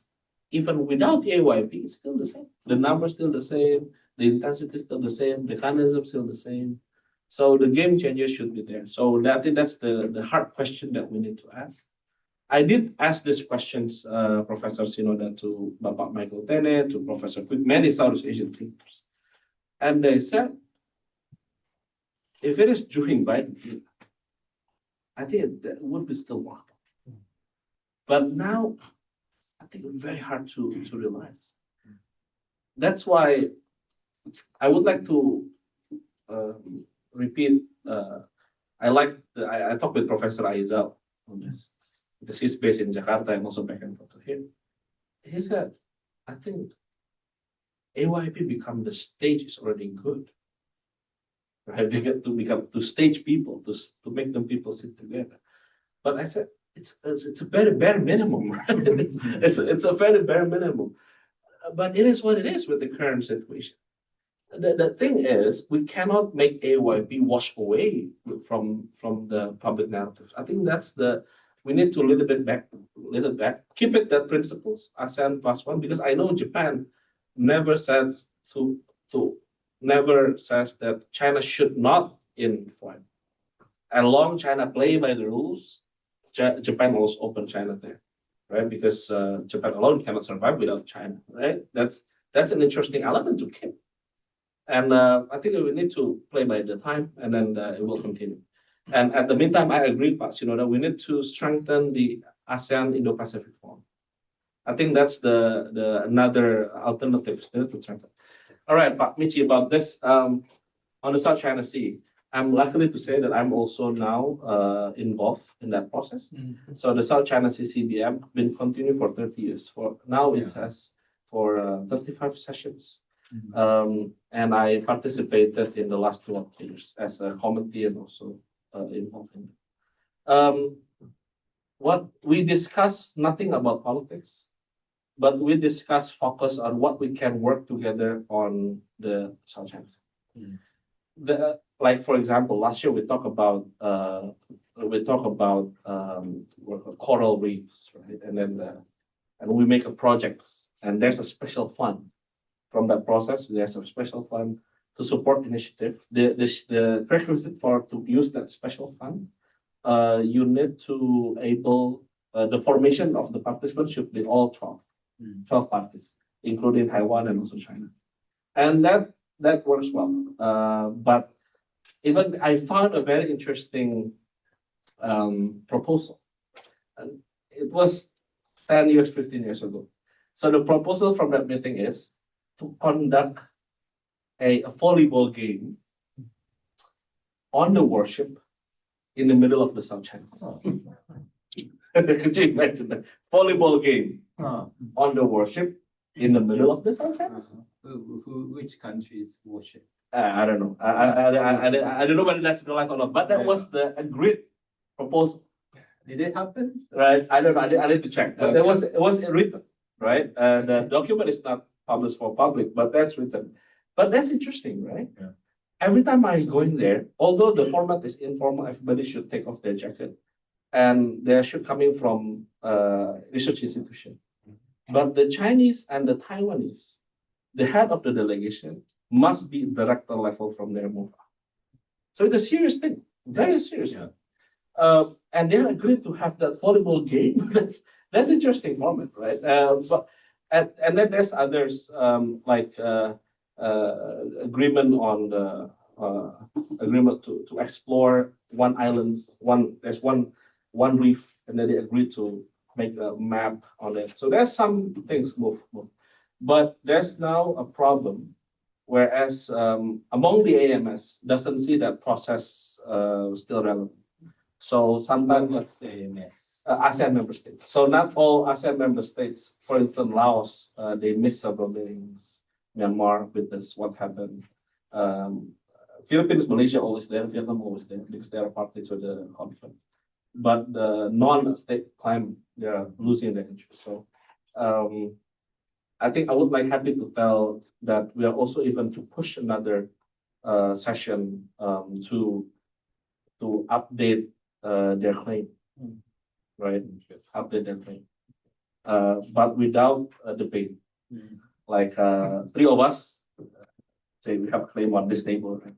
even without the AOIP, it's still the same. The numbers still the same, the intensity is still the same, the mechanism still the same. So the game changer should be there. So I think that's the hard question that we need to ask. I did ask these questions, Professor Sinoda, to Bapak Michael Tene, to Professor Quick, many Southeast Asian thinkers. And they said, if it is during Biden, I think that would be still workable. But now, I think it's very hard to realize. That's why I would like to repeat. I talked with Professor Aizal on this because he's based in Jakarta and also back and forth to him. He said, I think AYP become the stage is already good. Right? They get to become to stage people to make them people sit together. But I said it's a very bare minimum, right? it's a very bare minimum. But it is what it is with the current situation. The thing is, we cannot make AYP wash away from the public narrative. I think we need to little back, keep it that principles, ASEAN +1, because I know Japan never says that China should not inform. And long China play by the rules, Japan also open China there, right? Because Japan alone cannot survive without China, right? That's an interesting element to keep. And I think we need to play by the time, and then it will continue. And at the meantime, I agree, Pak, that we need to strengthen the ASEAN Indo-Pacific Forum. I think that's the another alternative to strengthen. All right, Pak Michi, about this on the South China Sea. I'm lucky to say that I'm also now involved in that process. So the South China Sea CBM been continuing for 30 years. For now, it has for 35 sessions. And I participated in the last 2 years as a committee and also involved in it. What we discuss nothing about politics, but we discuss focus on what we can work together on the South China Sea. Like for example, last year we talk about coral reefs, right? And then and we make a project, and there's a special fund. From that process, there's a special fund to support initiative. The prerequisite to use that special fund, you need to the formation of the participants should be all 12 parties, including Taiwan and also China. And that works well. But even I found a very interesting proposal. And it was 10 years, 15 years ago. So the proposal from that meeting is to conduct a volleyball game on the warship in the middle of the South China Sea. Could you imagine that? Volleyball game on the warship in the middle of the South China Sea? Which country's warship? I don't know. I don't know whether that's realized or not, but that was the agreed proposal. Did it happen? Right. I don't know. I need to check. But it was written, right? The document is not published for public, but that's written. But that's interesting, right? Yeah. Every time I go in there, although the format is informal, everybody should take off their jacket, and they should coming from research institution. But the Chinese and the Taiwanese, the head of the delegation must be director level from their move. So it's a serious thing, very serious thing. And they agreed to have that volleyball game. That's interesting moment, right? And then there's others like agreement on the agreement to explore one island. There's one reef, and then they agreed to make a map on it. So there's some things move. But there's now a problem, whereas among the AMS doesn't see that process still relevant. So sometimes What's the AMS? ASEAN member states. So not all ASEAN member states, for instance, Laos, they missed several meetings. Myanmar, with this, what happened. Philippines, Malaysia always there, Vietnam always there because they are party to the conflict. But the non-state climate, they are losing their interest. So I think I would like happy to tell that we are also even to push another session to update their claim. Right, update their claim, but without a debate. Like 3 of us say we have a claim on this table. Right?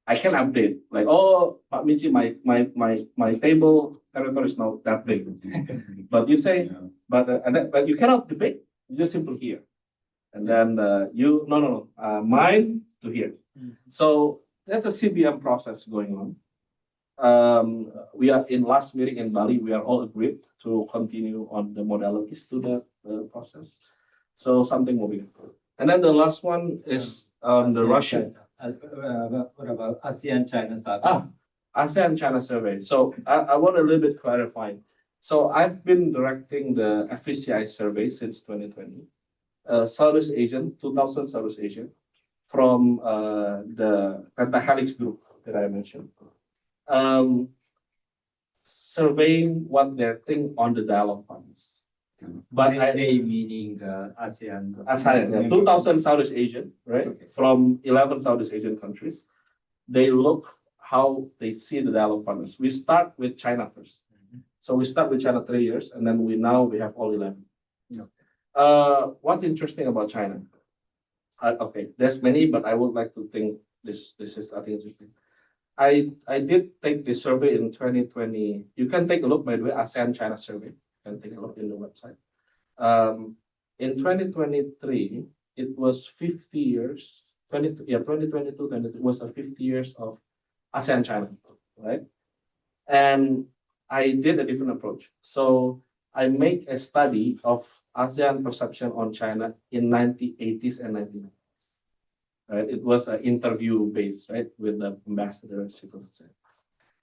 I can update like, oh, Pak Michi, my table territory is not that big. But you say, but you cannot debate. You just simply hear, and then mine to here. So That's a CBM process going on. We are in last meeting in Bali. We are all agreed to continue on the modalities to the process. So something moving. And then the last one is the Russian. What about ASEAN-China survey? ASEAN-China survey. So I want a little bit clarifying. So I've been directing the FPCI survey since 2020. Southeast Asian, 2000 Southeast Asian, from the pentahelix group that I mentioned, surveying what they think on the dialogue partners. But they meaning ASEAN. ASEAN, yeah, 2000 Southeast Asian, right? Okay. From 11 Southeast Asian countries. They look how they see the dialogue partners. We start with China first. So we start with China 3 years, and then we have all 11. Okay. What's interesting about China? Okay, there's many, but I would like to think this is I think interesting. I did take the survey in 2020. You can take a look, by the way, ASEAN China survey. You can take a look in the website. In 2023, it was 50 years. 2022, it was a 50 years of ASEAN China, right? And I did a different approach. So I make a study of ASEAN perception on China in 1980s and 1990s. Right? It was an interview based, right, with the ambassador and civil society,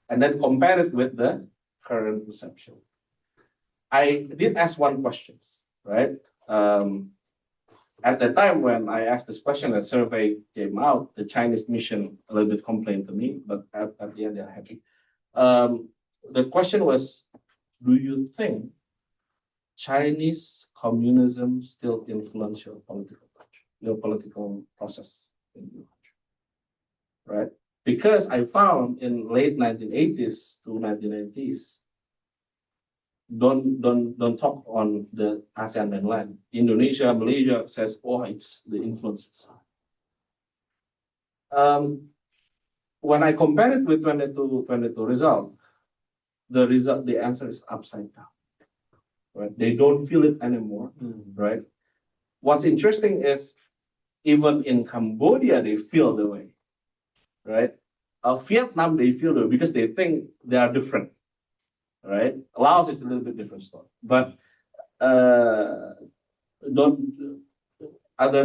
and then compare it with the current perception. I did ask one question, right? At the time when I asked this question, a survey came out. The Chinese mission a little bit complained to me, but at the end they're happy. The question was, do you think Chinese communism still influential political process in the country, right? Because I found in late 1980s to 1990s, don't talk on the ASEAN mainland. Indonesia, Malaysia says, oh, it's the influences. When I compare it with 22 result, the answer is upside down. Right? They don't feel it anymore, right? What's interesting is even in Cambodia, they feel the way, right? Vietnam, they feel the way because they think they are different, right? Laos is a little bit different story, but other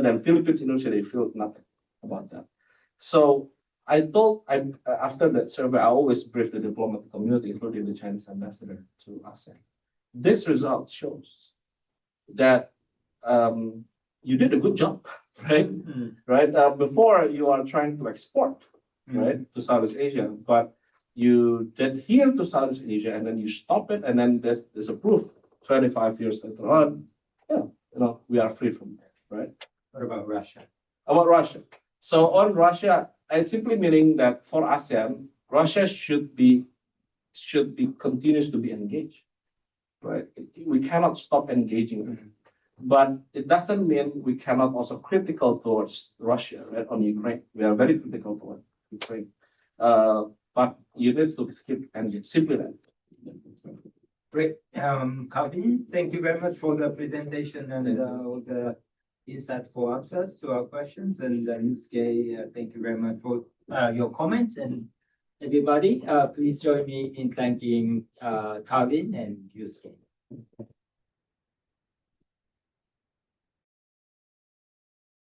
than Philippines, Indonesia, they feel nothing about that. So after that survey, I always brief the diplomatic community, including the Chinese ambassador to ASEAN. This result shows that you did a good job, right? Right. Before you are trying to export, right, to Southeast Asia, but you did here to Southeast Asia, and then you stop it, and then there's a proof. 25 years later on, we are free from that, right? What about Russia? About Russia. So on Russia, I simply meaning that for ASEAN, Russia should continues to be engaged, right? We cannot stop engaging, but it doesn't mean we cannot also critical towards Russia, right? On Ukraine, we are very critical towards Ukraine, but you need to keep engaged. Simply that. Great, Calvin, thank you very much for the presentation and all the insightful answers to our questions. And Yusuke, thank you very much for your comments. And everybody, please join me in thanking Calvin and Yusuke.